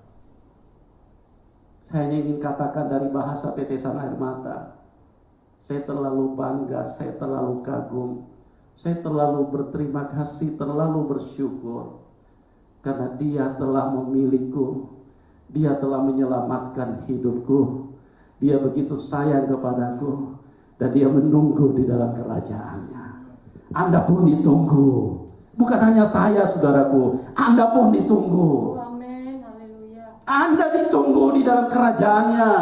Saya hanya ingin katakan dari bahasa tetesan air mata. Saya terlalu bangga, saya terlalu kagum. Saya terlalu berterima kasih, terlalu bersyukur. Karena Dia telah memilihku. Dia telah menyelamatkan hidupku. Dia begitu sayang kepadaku. Dan Dia menunggu di dalam kerajaannya. Anda pun ditunggu. Bukan hanya saya, saudaraku. Anda pun ditunggu. Amin, haleluya. Anda ditunggu di dalam kerajaannya.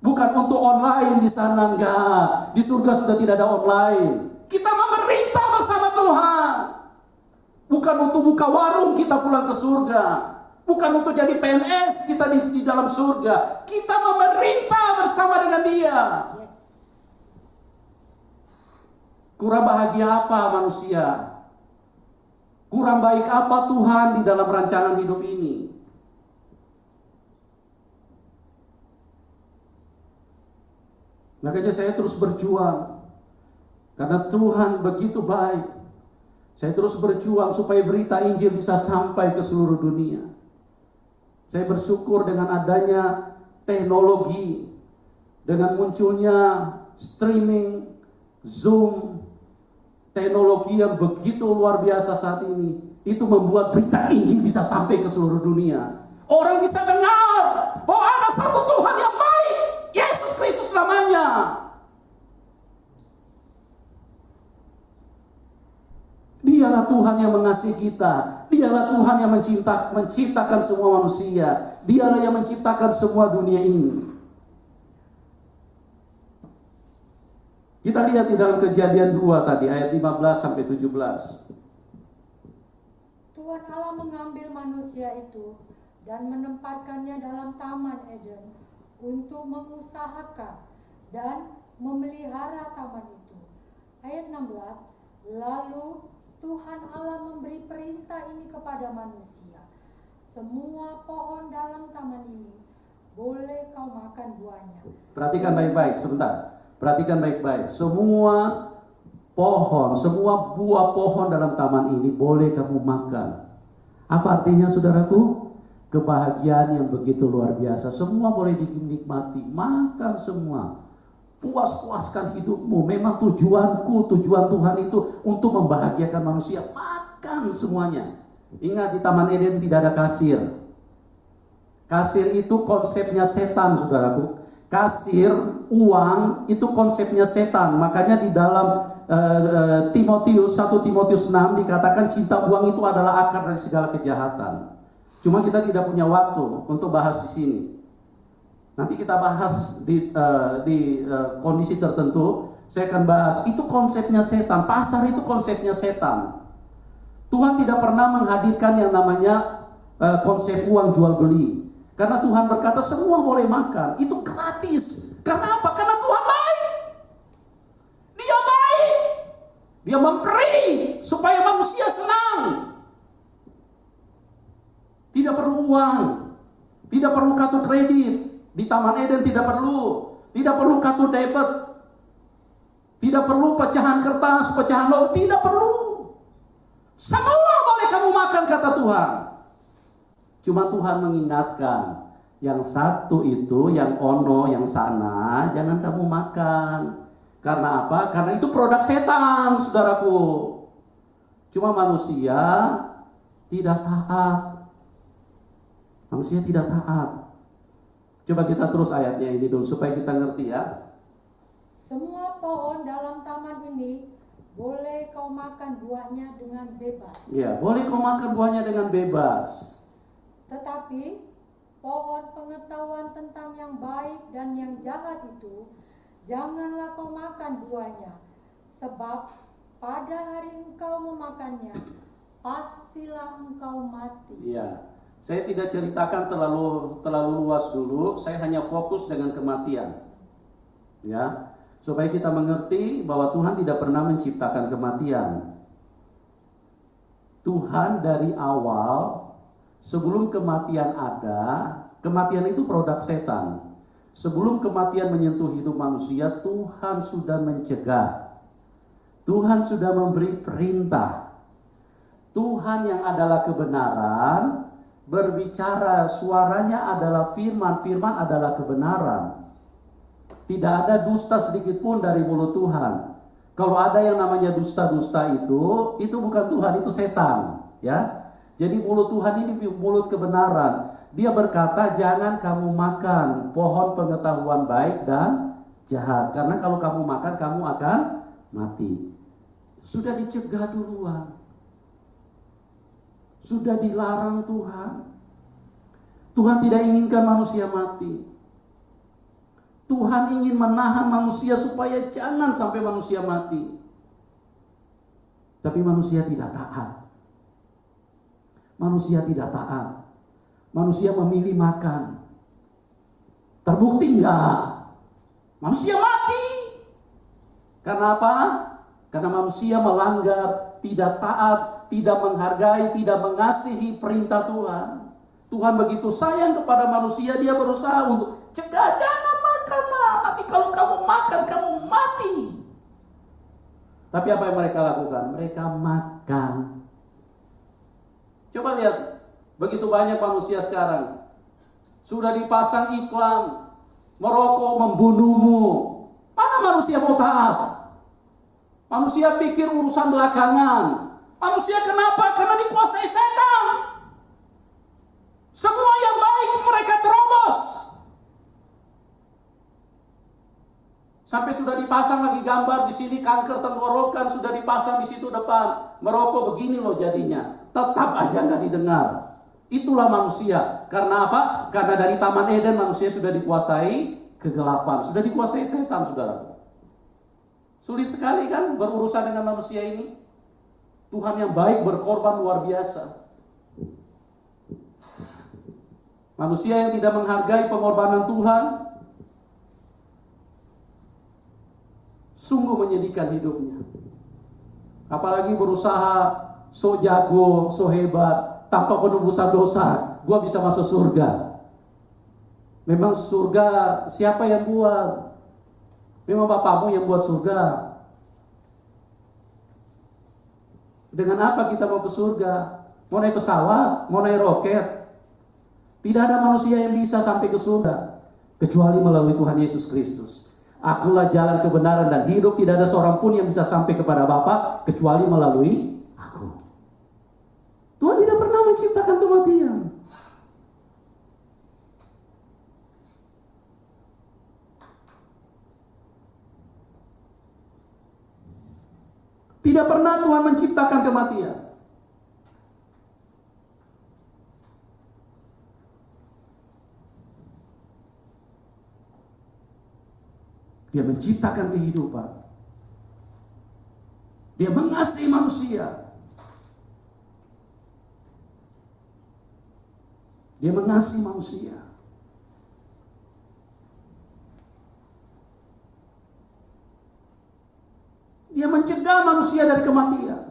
Bukan untuk online di sana, enggak. Di surga sudah tidak ada online. Kita memerintah bersama Tuhan. Bukan untuk buka warung kita pulang ke surga. Bukan untuk jadi PNS kita di dalam surga. Kita memerintah bersama dengan Dia. Kurang bahagia apa manusia? Kurang baik apa Tuhan di dalam rancangan hidup ini? Makanya saya terus berjuang. Karena Tuhan begitu baik. Saya terus berjuang supaya berita Injil bisa sampai ke seluruh dunia. Saya bersyukur dengan adanya teknologi, dengan munculnya streaming, Zoom, teknologi yang begitu luar biasa saat ini, itu membuat berita Injil bisa sampai ke seluruh dunia. Orang bisa dengar bahwa ada satu Tuhan yang baik, Yesus Kristus namanya. Dialah Tuhan yang mengasihi kita. Dialah Tuhan yang menciptakan semua manusia. Dialah yang menciptakan semua dunia ini. Kita lihat di dalam Kejadian 2 tadi, ayat 15 sampai 17. Tuhan Allah mengambil manusia itu dan menempatkannya dalam Taman Eden untuk mengusahakan dan memelihara taman itu. Ayat 16, lalu Tuhan Allah memberi perintah ini kepada manusia. Semua pohon dalam taman ini boleh kau makan buahnya. Perhatikan baik-baik, sebentar. Perhatikan baik-baik. Semua pohon, semua buah pohon dalam taman ini boleh kamu makan. Apa artinya saudaraku? Kebahagiaan yang begitu luar biasa. Semua boleh dinikmati. Makan semua. Puas-puaskan hidupmu. Memang tujuanku, tujuan Tuhan itu untuk membahagiakan manusia. Makan semuanya. Ingat, di Taman Eden tidak ada kasir. Kasir itu konsepnya setan, saudaraku. Kasir, uang, itu konsepnya setan. Makanya di dalam 1 Timotius 6 dikatakan cinta uang itu adalah akar dari segala kejahatan. Cuma kita tidak punya waktu untuk bahas di sini. Nanti kita bahas di kondisi tertentu. Saya akan bahas, itu konsepnya setan. Pasar itu konsepnya setan. Tuhan tidak pernah menghadirkan yang namanya konsep uang jual beli. Karena Tuhan berkata semua boleh makan. Itu gratis. Karena apa? Karena Tuhan baik. Dia baik. Dia memberi supaya manusia senang. Tidak perlu uang. Tidak perlu kartu kredit. Di Taman Eden tidak perlu. Tidak perlu kartu debit. Tidak perlu pecahan kertas, pecahan logam. Tidak perlu. Semua boleh kamu makan, kata Tuhan. Cuma Tuhan mengingatkan, yang satu itu, yang ono, yang sana, jangan kamu makan. Karena apa? Karena itu produk setan, saudaraku. Cuma manusia tidak taat. Manusia tidak taat. Coba kita terus ayatnya ini dulu supaya kita ngerti ya. Semua pohon dalam taman ini boleh kau makan buahnya dengan bebas. Ya, boleh kau makan buahnya dengan bebas. Tetapi pohon pengetahuan tentang yang baik dan yang jahat itu janganlah kau makan buahnya, sebab pada hari engkau memakannya pastilah engkau mati. Ya, saya tidak ceritakan terlalu luas dulu. Saya hanya fokus dengan kematian. Ya, supaya kita mengerti bahwa Tuhan tidak pernah menciptakan kematian. Tuhan dari awal, sebelum kematian ada, kematian itu produk setan. Sebelum kematian menyentuh hidup manusia, Tuhan sudah mencegah. Tuhan sudah memberi perintah. Tuhan yang adalah kebenaran, berbicara, suaranya adalah firman, firman adalah kebenaran. Tidak ada dusta sedikit pun dari mulut Tuhan. Kalau ada yang namanya dusta-dusta itu bukan Tuhan, itu setan, ya. Jadi mulut Tuhan ini mulut kebenaran. Dia berkata, jangan kamu makan pohon pengetahuan baik dan jahat. Karena kalau kamu makan, kamu akan mati. Sudah dicegah duluan. Sudah dilarang Tuhan. Tuhan tidak inginkan manusia mati. Tuhan ingin menahan manusia supaya jangan sampai manusia mati. Tapi manusia tidak taat. Manusia tidak taat. manusia memilih makan. Terbukti enggak? Manusia mati. Karena apa? Karena manusia melanggar, tidak taat, tidak menghargai, tidak mengasihi perintah Tuhan. Tuhan begitu sayang kepada manusia, dia berusaha untuk cegah, jangan makan, nanti kalau kamu makan, kamu mati. Tapi apa yang mereka lakukan? Mereka makan. Coba lihat, begitu banyak manusia sekarang. Sudah dipasang iklan, merokok membunuhmu. Mana manusia mau taat? Manusia pikir urusan belakangan. Manusia kenapa? Karena dikuasai setan. Semua yang baik mereka terobos. Sampai sudah dipasang lagi gambar di sini kanker tenggorokan, sudah dipasang di situ depan. Merokok begini loh jadinya. Tetap aja nggak didengar. Itulah manusia. Karena apa? Karena dari Taman Eden manusia sudah dikuasai kegelapan, sudah dikuasai setan, saudara. Sulit sekali kan berurusan dengan manusia ini. Tuhan yang baik berkorban luar biasa. Manusia yang tidak menghargai pengorbanan Tuhan, sungguh menyedihkan hidupnya. Apalagi berusaha so jago, so hebat, tanpa penebusan dosa, gua bisa masuk surga. Memang surga siapa yang buat? Memang bapakmu yang buat surga. Dengan apa kita mau ke surga? Mau naik pesawat? Mau naik roket? Tidak ada manusia yang bisa sampai ke surga kecuali melalui Tuhan Yesus Kristus. Akulah jalan kebenaran dan hidup. Tidak ada seorang pun yang bisa sampai kepada Bapa kecuali melalui aku. Tuhan tidak pernah menciptakan kematian. Tidak pernah Tuhan menciptakan kematian. Dia menciptakan kehidupan. Dia mengasihi manusia. Dia mengasihi manusia. Dia mencegah manusia dari kematian.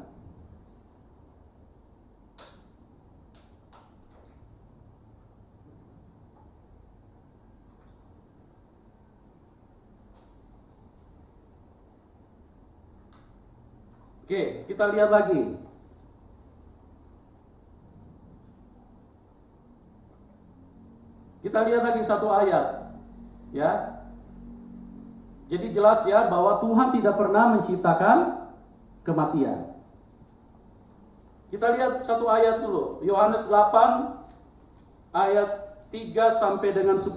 Oke, kita lihat lagi. Kita lihat lagi satu ayat. Ya. Jadi jelas ya bahwa Tuhan tidak pernah menciptakan kematian. Kita lihat satu ayat dulu. Yohanes 8 ayat 3 sampai dengan 10.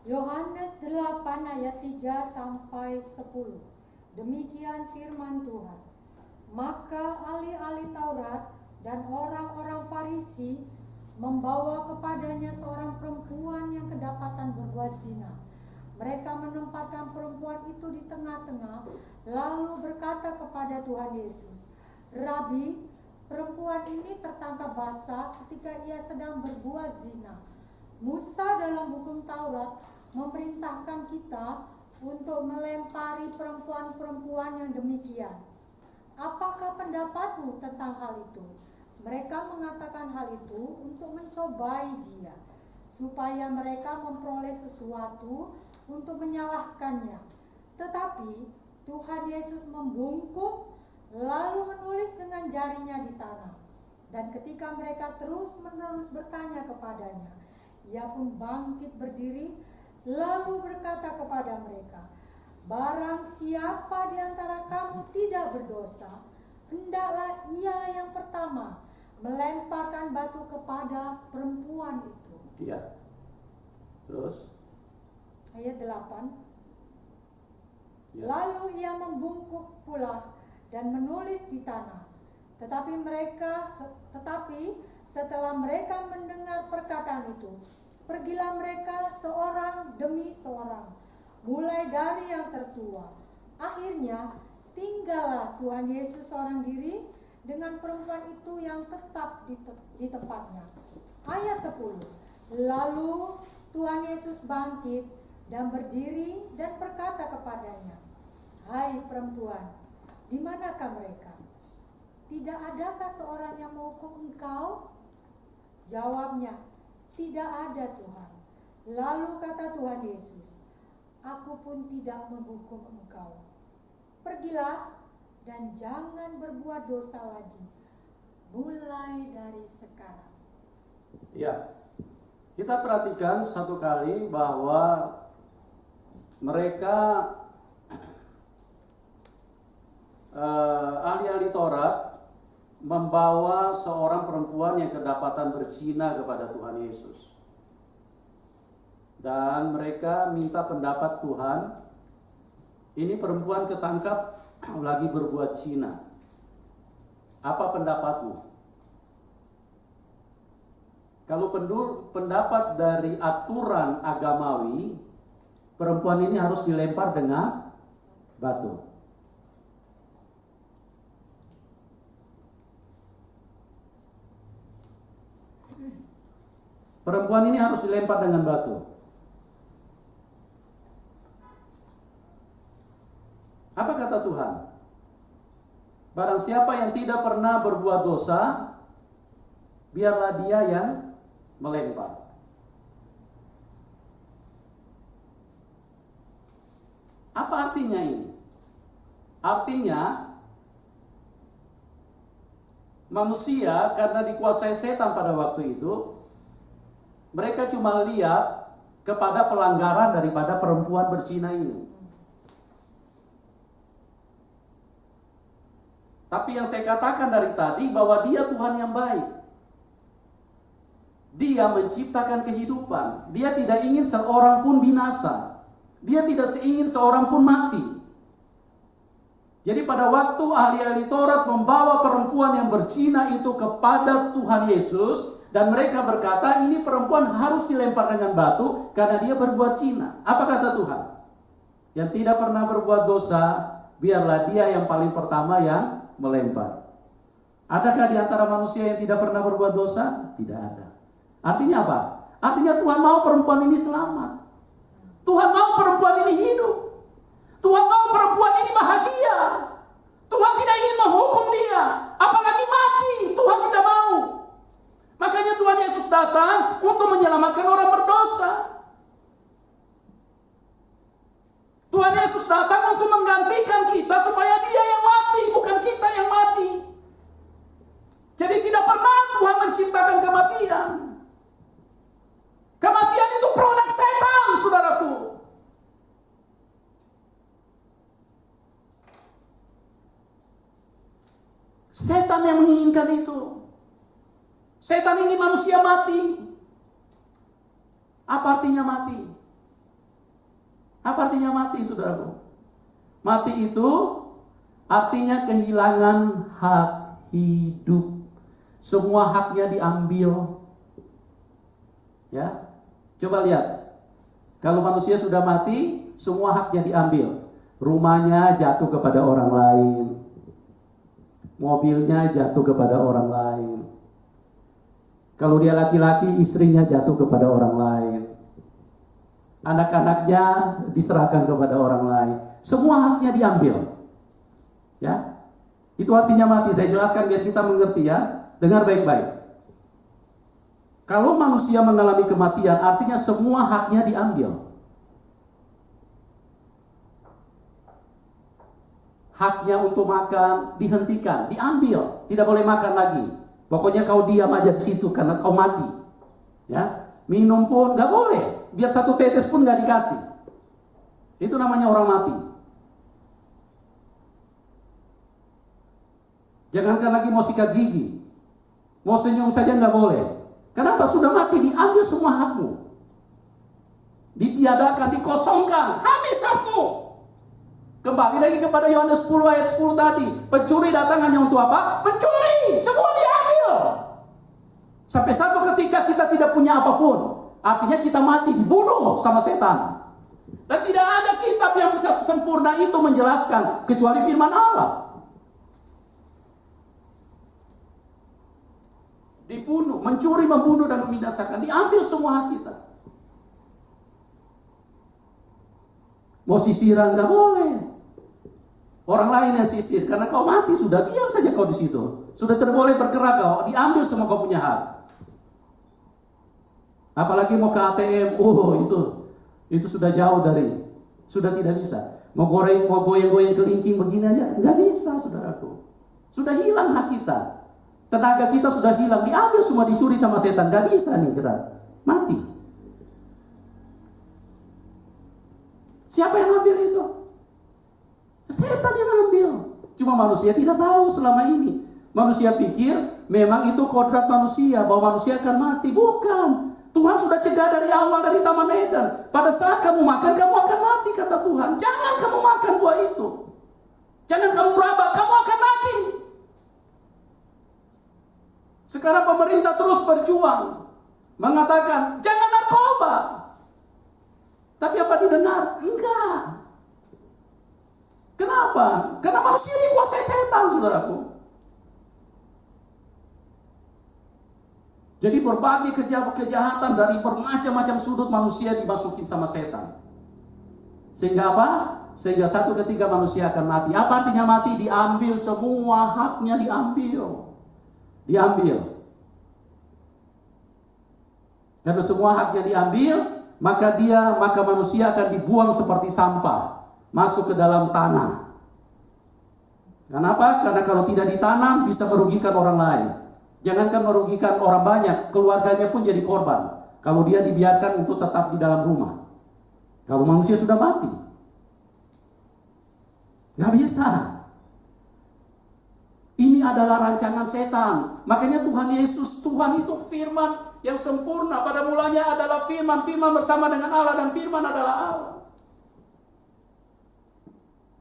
Yohanes 8 ayat 3 sampai 10. Demikian firman Tuhan. Maka ahli-ahli Taurat dan orang-orang Farisi membawa kepadanya seorang perempuan yang kedapatan berbuat zina. Mereka menempatkan perempuan itu di tengah-tengah, lalu berkata kepada Tuhan Yesus, Rabi, perempuan ini tertangkap basah ketika ia sedang berbuat zina. Musa dalam hukum Taurat memerintahkan kita untuk melempari perempuan-perempuan yang demikian. Apakah pendapatmu tentang hal itu? Mereka mengatakan hal itu untuk mencobai dia, supaya mereka memperoleh sesuatu untuk menyalahkannya. Tetapi Tuhan Yesus membungkuk lalu menulis dengan jarinya di tanah. Dan ketika mereka terus-menerus bertanya kepadanya, ia pun bangkit berdiri lalu berkata kepada mereka, barang siapa di antara kamu tidak berdosa, hendaklah ia yang pertama melemparkan batu kepada perempuan itu. Iya. Terus Ayat 8. Ya. Lalu ia membungkuk pula dan menulis di tanah. Tetapi setelah mereka mendengar perkataan itu, pergilah mereka seorang demi seorang, mulai dari yang tertua. Akhirnya tinggallah Tuhan Yesus seorang diri dengan perempuan itu yang tetap di tempatnya. Ayat 10. Lalu Tuhan Yesus bangkit dan berdiri dan berkata kepadanya, "Hai perempuan, di manakah mereka? Tidak adakah seorang yang menghukum engkau?" Jawabnya, "Tidak ada, Tuhan." Lalu kata Tuhan Yesus, "Aku pun tidak menghukum engkau. Pergilah dan jangan berbuat dosa lagi, mulai dari sekarang." Ya, kita perhatikan satu kali bahwa mereka ahli-ahli Taurat membawa seorang perempuan yang kedapatan berzina kepada Tuhan Yesus. Dan mereka minta pendapat Tuhan, ini perempuan ketangkap lagi berbuat zina. Apa pendapatmu? Kalau pendapat dari aturan agamawi, perempuan ini harus dilempar dengan batu. Perempuan ini harus dilempar dengan batu. Apa kata Tuhan? Barang siapa yang tidak pernah berbuat dosa, biarlah dia yang melempar. Apa artinya ini? Artinya manusia karena dikuasai setan pada waktu itu, mereka cuma lihat kepada pelanggaran daripada perempuan berzina ini. Tapi yang saya katakan dari tadi bahwa dia Tuhan yang baik. Dia menciptakan kehidupan. Dia tidak ingin seorang pun binasa. Dia tidak ingin seorang pun mati. Jadi pada waktu ahli-ahli Taurat membawa perempuan yang berzina itu kepada Tuhan Yesus, dan mereka berkata, ini perempuan harus dilempar dengan batu karena dia berbuat zina. Apa kata Tuhan? Yang tidak pernah berbuat dosa, biarlah dia yang paling pertama yang melempar. Adakah di antara manusia yang tidak pernah berbuat dosa? Tidak ada. Artinya apa? Artinya Tuhan mau perempuan ini selamat. Tuhan mau perempuan ini hidup. Tuhan mau perempuan ini bahagia. Tuhan tidak ingin menghukum dia, apalagi mati. Tuhan tidak mau. Makanya Tuhan Yesus datang untuk menyelamatkan orang berdosa. Tuhan Yesus datang untuk menggantikan kita supaya dia yang mati, bukan kita yang mati. Jadi tidak pernah Tuhan menciptakan kematian. Kematian itu produk setan, saudaraku. Setan yang menginginkan itu. Setan ingin manusia mati. Apa artinya mati? Apa artinya mati, saudaraku? Mati itu artinya kehilangan hak hidup. Semua haknya diambil. Ya, coba lihat. Kalau manusia sudah mati, semua haknya diambil. Rumahnya jatuh kepada orang lain. Mobilnya jatuh kepada orang lain. Kalau dia laki-laki, istrinya jatuh kepada orang lain. Anak-anaknya diserahkan kepada orang lain. Semua haknya diambil. Ya, itu artinya mati. Saya jelaskan biar kita mengerti ya. Dengar baik-baik. Kalau manusia mengalami kematian, artinya semua haknya diambil. Haknya untuk makan dihentikan, diambil, tidak boleh makan lagi. Pokoknya kau diam aja di situ karena kau mati. Ya, minum pun nggak boleh, biar satu tetes pun nggak dikasih. Itu namanya orang mati. Jangankan lagi mau sikat gigi, mau senyum saja nggak boleh. Kenapa? Sudah mati, diambil semua hakmu, ditiadakan, dikosongkan, habis hakmu. Kembali lagi kepada Yohanes 10 ayat 10 tadi. Pencuri datang hanya untuk apa? Mencuri. Semua diambil. Sampai satu ketika kita tidak punya apapun. Artinya kita mati, dibunuh sama setan. Dan tidak ada kitab yang bisa sesempurna itu menjelaskan kecuali firman Allah. dibunuh, mencuri, membunuh, dan membinasakan. Diambil semua hak kita. Mau sisiran nggak boleh. Orang lain yang sisir, karena kau mati sudah, diam saja kau di situ. Sudah tidak boleh bergerak kau, diambil semua kau punya hak. Apalagi mau ke ATM, itu sudah jauh dari, sudah tidak bisa. Mau goyang-goyang kelingking begini aja, nggak bisa, saudaraku. Sudah hilang hak kita. Tenaga kita sudah hilang, diambil semua, dicuri sama setan. Nggak bisa nih gerak, mati. Siapa yang ambil itu? Setan yang ambil. Cuma manusia tidak tahu selama ini. Manusia pikir memang itu kodrat manusia, bahwa manusia akan mati. Bukan. Tuhan sudah cegah dari awal, dari Taman Eden. Pada saat kamu makan, kamu akan mati, kata Tuhan. Jangan kamu makan buah itu. Jangan kamu meraba, kamu akan mati. Sekarang pemerintah terus berjuang, mengatakan, jangan narkoba. Tapi apa didengar? Enggak. Kenapa? Karena manusia dikuasai setan, saudaraku. Jadi berbagai kejahatan dari bermacam-macam sudut manusia dimasukin sama setan. Sehingga apa? Sehingga satu ketika manusia akan mati. Apa artinya mati? Diambil semua haknya, diambil. Karena semua haknya diambil, maka manusia akan dibuang seperti sampah, masuk ke dalam tanah. Kenapa? Karena kalau tidak ditanam bisa merugikan orang lain. Jangankan merugikan orang banyak, keluarganya pun jadi korban kalau dia dibiarkan untuk tetap di dalam rumah. Kalau manusia sudah mati, nggak bisa. Ini adalah rancangan setan. Makanya Tuhan Yesus, Tuhan itu firman yang sempurna. Pada mulanya adalah firman, firman bersama dengan Allah, dan firman adalah Allah.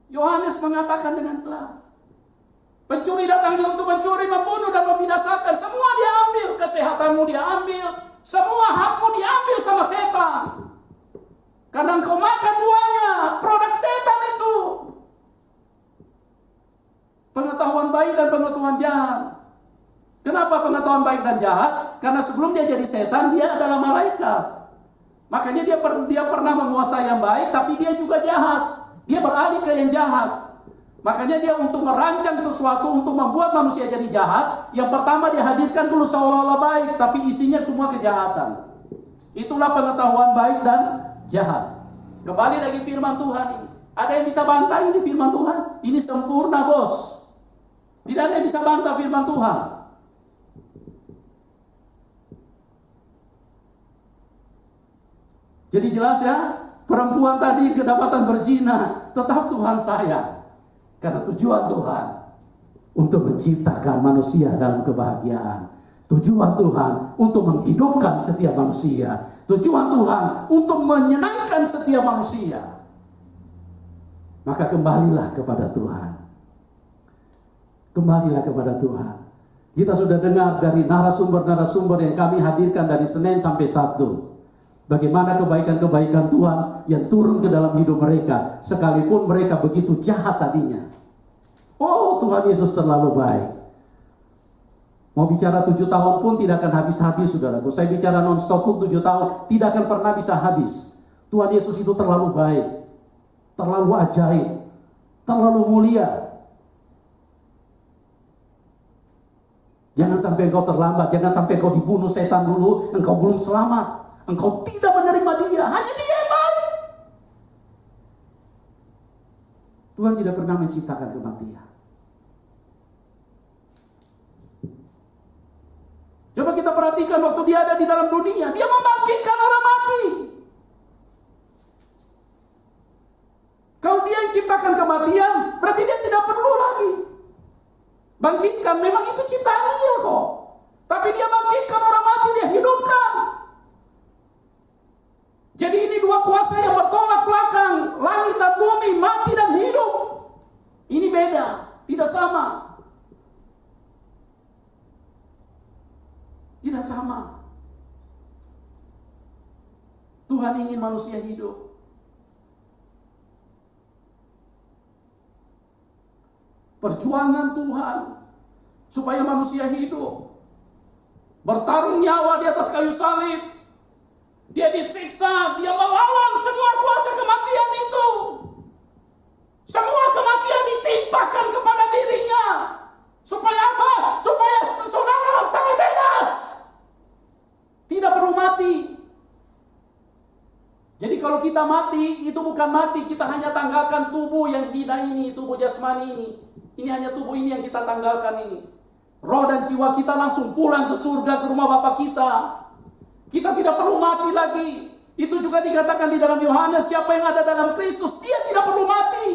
Yohanes mengatakan dengan jelas, pencuri datang untuk mencuri, membunuh, dan membinasakan. Semua dia ambil, kesehatanmu dia ambil, semua hakmu diambil sama setan. Karena engkau makan buahnya, produk setan itu. Pengetahuan baik dan pengetahuan jahat. Kenapa pengetahuan baik dan jahat? Karena sebelum dia jadi setan, dia adalah malaikat. Makanya dia pernah menguasai yang baik, tapi dia juga jahat. Dia beralih ke yang jahat. Makanya dia untuk merancang sesuatu, untuk membuat manusia jadi jahat, yang pertama dia hadirkan dulu seolah-olah baik, tapi isinya semua kejahatan. Itulah pengetahuan baik dan jahat. Kembali lagi firman Tuhan ini. Ada yang bisa bantah ini firman Tuhan? Ini sempurna, bos. Tidak ada yang bisa bantah firman Tuhan. Jadi jelas ya, perempuan tadi kedapatan berzina, tetap Tuhan sayang. Karena tujuan Tuhan untuk menciptakan manusia dalam kebahagiaan. Tujuan Tuhan untuk menghidupkan setiap manusia. Tujuan Tuhan untuk menyenangkan setiap manusia. Maka kembalilah kepada Tuhan. Kembalilah kepada Tuhan. Kita sudah dengar dari narasumber-narasumber yang kami hadirkan dari Senin sampai Sabtu. Bagaimana kebaikan-kebaikan Tuhan yang turun ke dalam hidup mereka. Sekalipun mereka begitu jahat tadinya. Oh, Tuhan Yesus terlalu baik. Mau bicara 7 tahun pun tidak akan habis-habis, saudaraku. Saya bicara non-stop pun 7 tahun tidak akan pernah bisa habis. Tuhan Yesus itu terlalu baik. Terlalu ajaib. Terlalu mulia. Jangan sampai engkau terlambat. Jangan sampai engkau dibunuh setan dulu. Engkau belum selamat. Engkau tidak menerima dia. Hanya dia yang baik. Tuhan tidak pernah menciptakan kematian. Coba kita perhatikan waktu dia ada di dalam dunia. Dia membangkitkan orang mati. Kalau dia yang ciptakan kematian, berarti dia tidak perlu lagi bangkitkan. Memang itu ciptaan dia kok. Tapi dia bangkitkan orang mati, dia hidupkan. Jadi ini dua kuasa yang bertolak belakang. Langit dan bumi, mati dan hidup. Ini beda, tidak sama. Tidak sama. Tuhan ingin manusia hidup. Perjuangan Tuhan supaya manusia hidup. bertaruh nyawa di atas kayu salib. Dia disiksa, dia melawan semua kuasa kematian itu. Semua kematian ditimpakan kepada dirinya. Supaya apa? Supaya saudara dan saya bebas. Tidak perlu mati. Jadi kalau kita mati, itu bukan mati. Kita hanya tanggalkan tubuh yang hina ini, tubuh jasmani ini. Ini hanya tubuh ini yang kita tanggalkan ini. Roh dan jiwa kita langsung pulang ke surga, ke rumah Bapa kita. Kita tidak perlu mati lagi. Itu juga dikatakan di dalam Yohanes, siapa yang ada dalam Kristus, dia tidak perlu mati.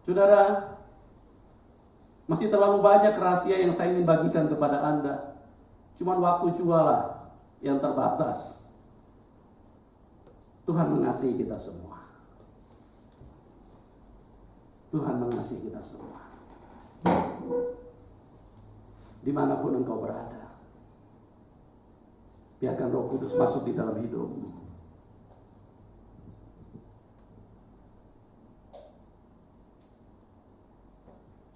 Saudara, masih terlalu banyak rahasia yang saya ingin bagikan kepada Anda. Cuman waktu jualah yang terbatas. Tuhan mengasihi kita semua. Tuhan mengasihi kita semua. Dimanapun engkau berada, biarkan Roh Kudus masuk di dalam hidupmu.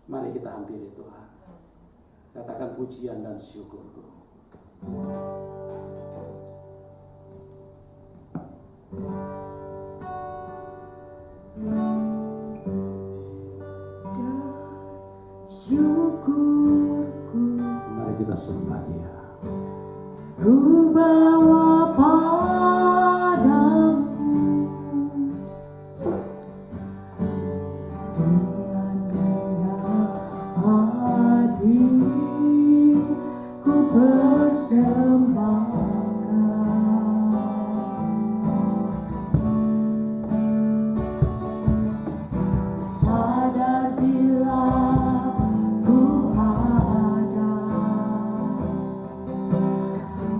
Mari kita hampiri Tuhan. Katakan pujian dan syukurku. Mari kita sembah Dia. Ku bawa padamu dengan rendah hati, ku persembahkan. Sadar bila ku ada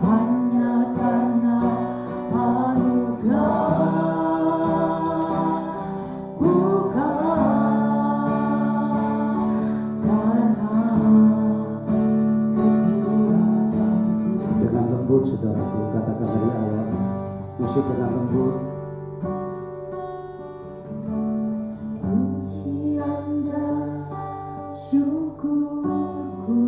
hanya karena anugerah, bukan karena kekuatanku. Dengan lembut saudaraku, katakan dari awal. Musik dengan lembut. Pujian dan syukurku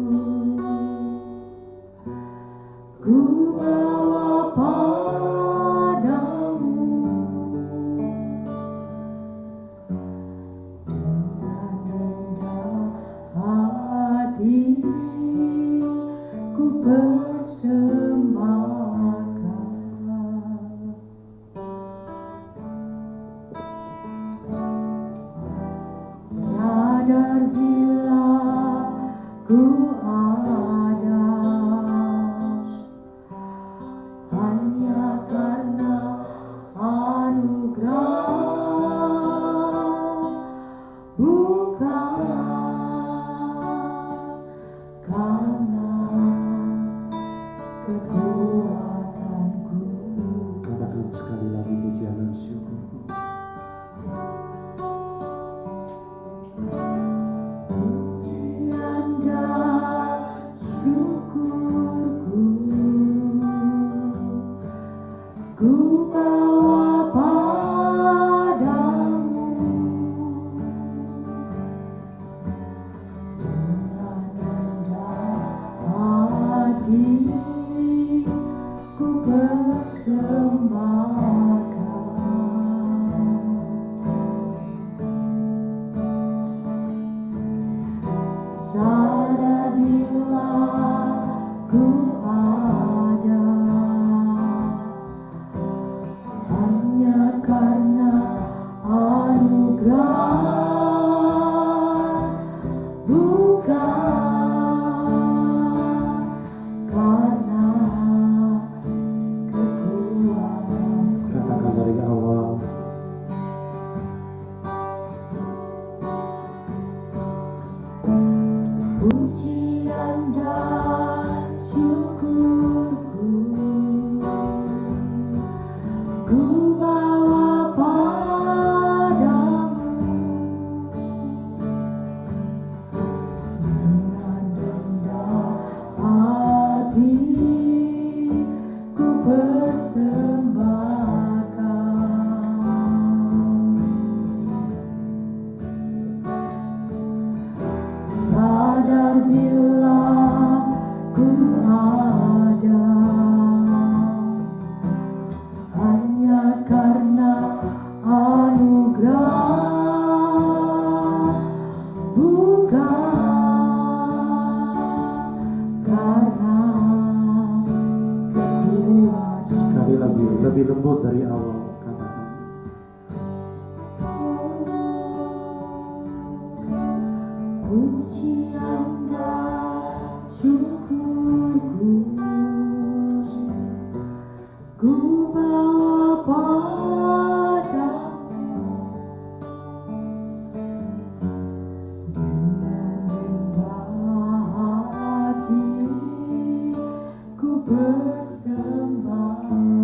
ku bawa padamu dengan rendah hati, ku persembahkan. Sadar bila ku ada hanya karena anugerah, bukan karena kekuatanku. Katakan sekali lagi pujian dan syukurku. Pujian dan syukurku ku bawa padamu dengan rendah hati, ku persembahkan. Sadar bila ku ada hanya karena anugerah, bukan karena kekuatan. Katakan dari awal. Pujian dan bila ku ada, hanya karena anugerah, bukan karena kekuatan. Sekali lagi, lebih lembut dari awal, katakan. Pujian dan syukurku ku bawa padamu, dengan rendah hati ku persembahkan.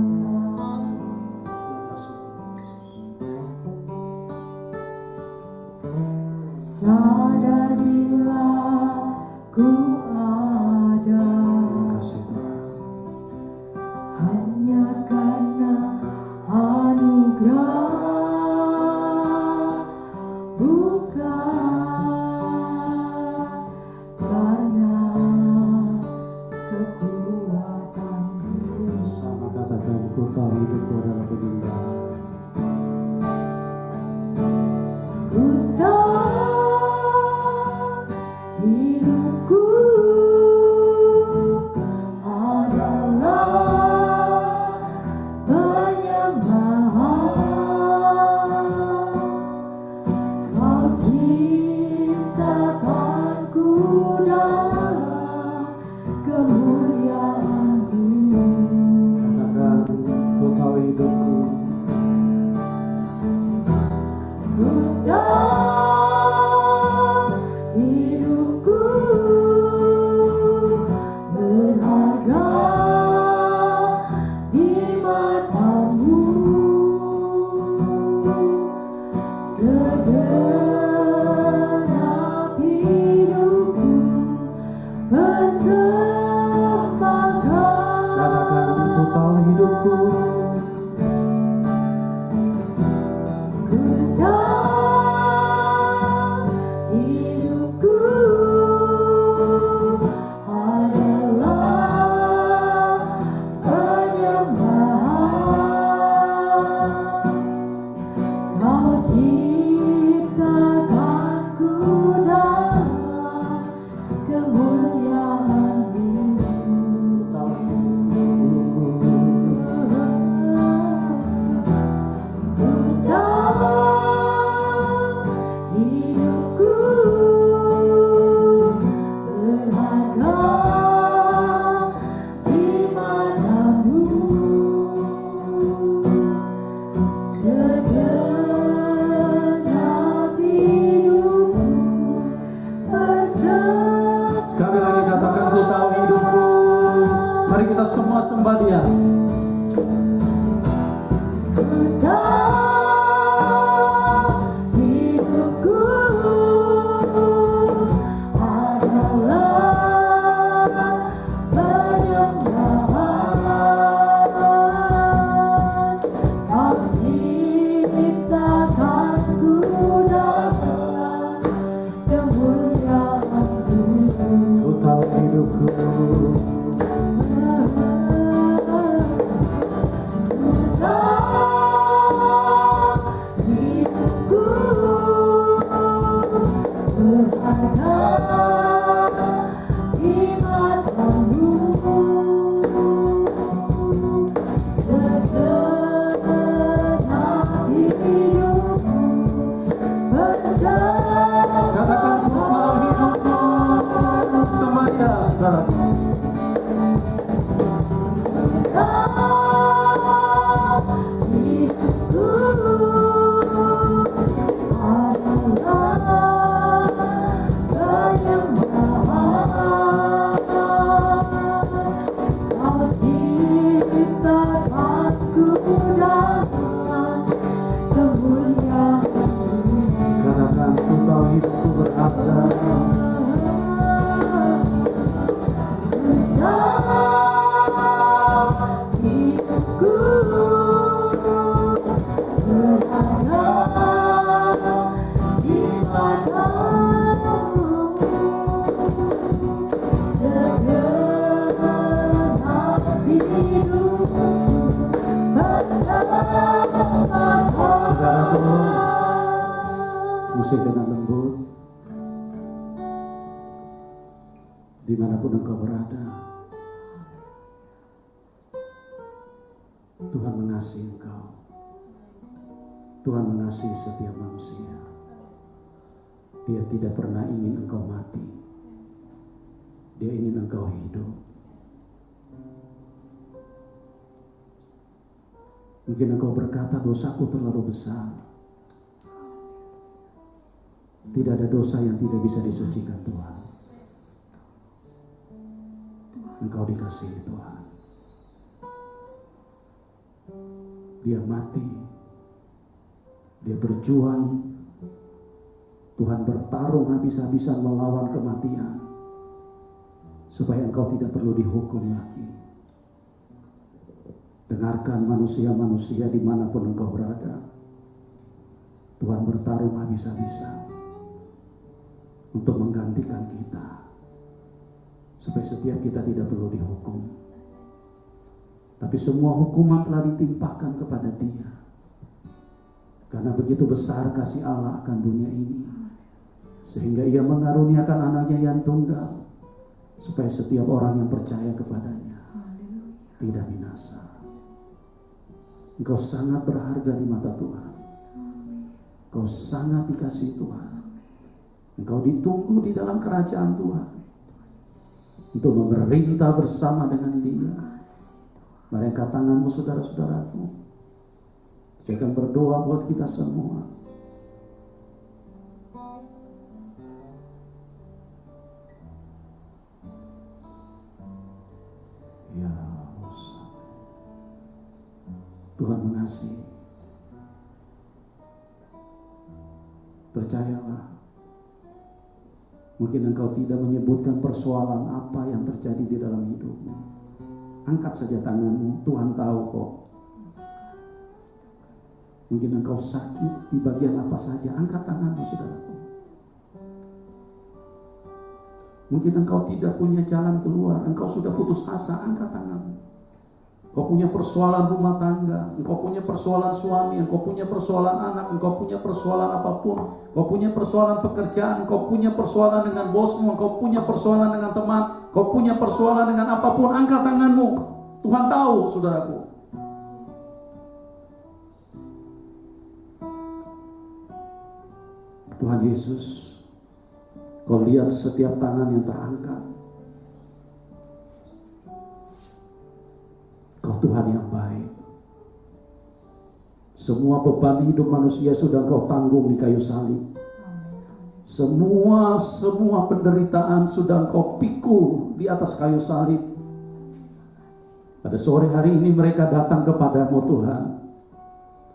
Sadar bila ku ada, hanya karena anugerah, bukan karena kekuatanku. Sama katakan, ku tahu hidupku adalah begini. Ku tahu hidupku adalah penyembahan. Kau ciptakanku dalam kemuliaan-Mu. Katakan, ku tahu hidupku. Ku tahu hidupku berharga di mata-Mu. Segenap hidupku persembahkan. Katakan, ku tahu hidupku. Ku tahu hidupku adalah penyembahan. Kau ciptakanku dalam kemuliaan-Mu. Ku tahu hidupku berharga di mata-Mu. Segenap hidupku persembahkan. Sekali lagi katakan, ku tahu hidupku. Mari kita semua sembah Dia. Ku tahu hidupku adalah penyembahan. Kau ciptakanku dalam kemuliaan-Mu. Ku tahu hidupku. Katakan, ku tahu hidupku. Semuanya, saudara. Katakan, ku tahu hidupku berharga. Dimanapun engkau berada, Tuhan mengasihi engkau. Tuhan mengasihi setiap manusia. Dia tidak pernah ingin engkau mati. Dia ingin engkau hidup. Mungkin engkau berkata, dosaku terlalu besar. Tidak ada dosa yang tidak bisa disucikan Tuhan. Engkau dikasihi Tuhan. Dia mati. Dia berjuang. Tuhan bertarung habis-habisan melawan kematian. Supaya engkau tidak perlu dihukum lagi. Dengarkan manusia-manusia dimanapun engkau berada. Tuhan bertarung habis-habisan untuk menggantikan kita. Supaya setiap kita tidak perlu dihukum. Tapi semua hukuman telah ditimpakan kepada Dia. Karena begitu besar kasih Allah akan dunia ini. Sehingga Ia mengaruniakan anaknya yang tunggal. Supaya setiap orang yang percaya kepadanya tidak binasa. Engkau sangat berharga di mata Tuhan. Engkau sangat dikasihi Tuhan. Engkau ditunggu di dalam kerajaan Tuhan. Untuk memerintah bersama dengan Dia. Mari angkat tanganmu saudara-saudaraku. Saya akan berdoa buat kita semua. Ya Allah, Tuhan mengasihi. Percayalah. Mungkin engkau tidak menyebutkan persoalan apa yang terjadi di dalam hidupmu. Angkat saja tanganmu, Tuhan tahu kok. Mungkin engkau sakit di bagian apa saja, angkat tanganmu saudaraku. Mungkin engkau tidak punya jalan keluar, engkau sudah putus asa, angkat tanganmu. Engkau punya persoalan rumah tangga, engkau punya persoalan suami, engkau punya persoalan anak, engkau punya persoalan apapun, engkau punya persoalan pekerjaan, engkau punya persoalan dengan bosmu, engkau punya persoalan dengan teman, engkau punya persoalan dengan apapun, angkat tanganmu. Tuhan tahu, saudaraku. Tuhan Yesus, kau lihat setiap tangan yang terangkat. Kau Tuhan yang baik. Semua beban hidup manusia sudah kau tanggung di kayu salib. Semua penderitaan sudah kau pikul di atas kayu salib. Pada sore hari ini mereka datang kepadamu Tuhan.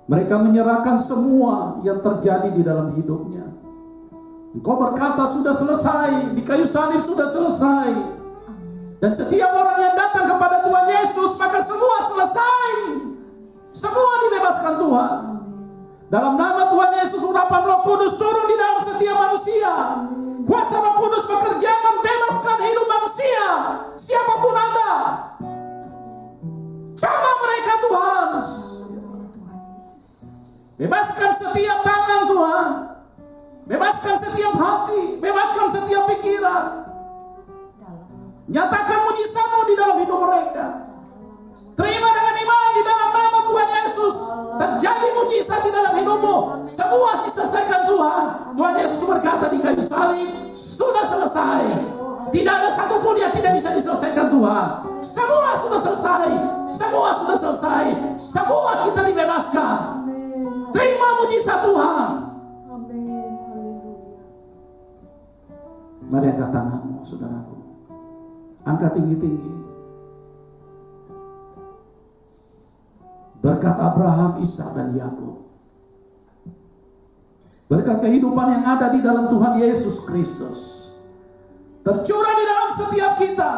Mereka menyerahkan semua yang terjadi di dalam hidupnya. Engkau berkata sudah selesai, di kayu salib sudah selesai. Dan setiap orang yang datang kepada Tuhan Yesus, maka semua selesai. Semua dibebaskan Tuhan. Dalam nama Tuhan Yesus, urapan Roh Kudus turun di dalam setiap manusia. Kuasa Roh Kudus bekerja membebaskan hidup manusia. Siapapun Anda, jamah mereka Tuhan. Bebaskan setiap tangan Tuhan. Bebaskan setiap hati. Bebaskan setiap pikiran. Nyatakan mujizat-Mu di dalam hidup mereka. Terima dengan iman di dalam nama Tuhan Yesus. Terjadi mujizat di dalam hidupmu. Semua diselesaikan Tuhan. Tuhan Yesus berkata di kayu salib, sudah selesai. Tidak ada satupun yang tidak bisa diselesaikan Tuhan. Semua sudah selesai. Semua sudah selesai. Semua kita dibebaskan. Terima mujizat Tuhan. Mari angkat tanganmu, saudaraku. Angkat tinggi-tinggi. Berkat Abraham, Ishak dan Yakub. Berkat kehidupan yang ada di dalam Tuhan Yesus Kristus. Tercurah di dalam setiap kita.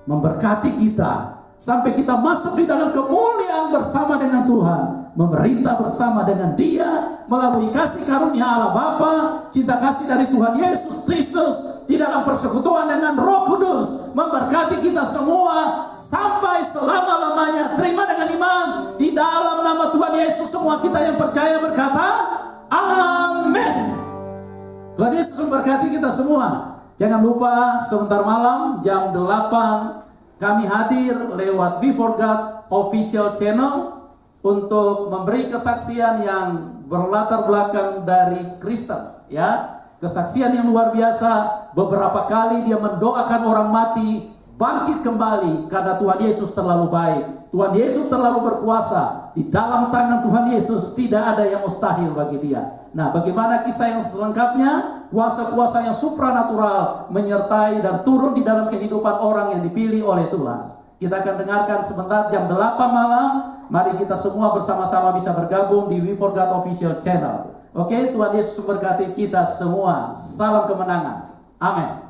Memberkati kita. Sampai kita masuk di dalam kemuliaan bersama dengan Tuhan. Memerintah bersama dengan Dia. Melalui kasih karunia Allah Bapa, cinta kasih dari Tuhan Yesus Kristus, di dalam persekutuan dengan Roh Kudus, memberkati kita semua sampai selama-lamanya. Terima dengan iman di dalam nama Tuhan Yesus. Semua kita yang percaya berkata, Amin. Tuhan Yesus memberkati kita semua. Jangan lupa sebentar malam jam 8 kami hadir lewat We For God official channel untuk memberi kesaksian yang berlatar belakang dari Kristen, ya. Kesaksian yang luar biasa. Beberapa kali dia mendoakan orang mati bangkit kembali karena Tuhan Yesus terlalu baik. Tuhan Yesus terlalu berkuasa. Di dalam tangan Tuhan Yesus tidak ada yang mustahil bagi dia. Nah, bagaimana kisah yang selengkapnya? Kuasa-kuasa yang supranatural menyertai dan turun di dalam kehidupan orang yang dipilih oleh Tuhan. Kita akan dengarkan sebentar jam 8 malam. Mari kita semua bersama-sama bisa bergabung di We For God official channel. Oke, Tuhan Yesus memberkati kita semua. Salam kemenangan. Amin.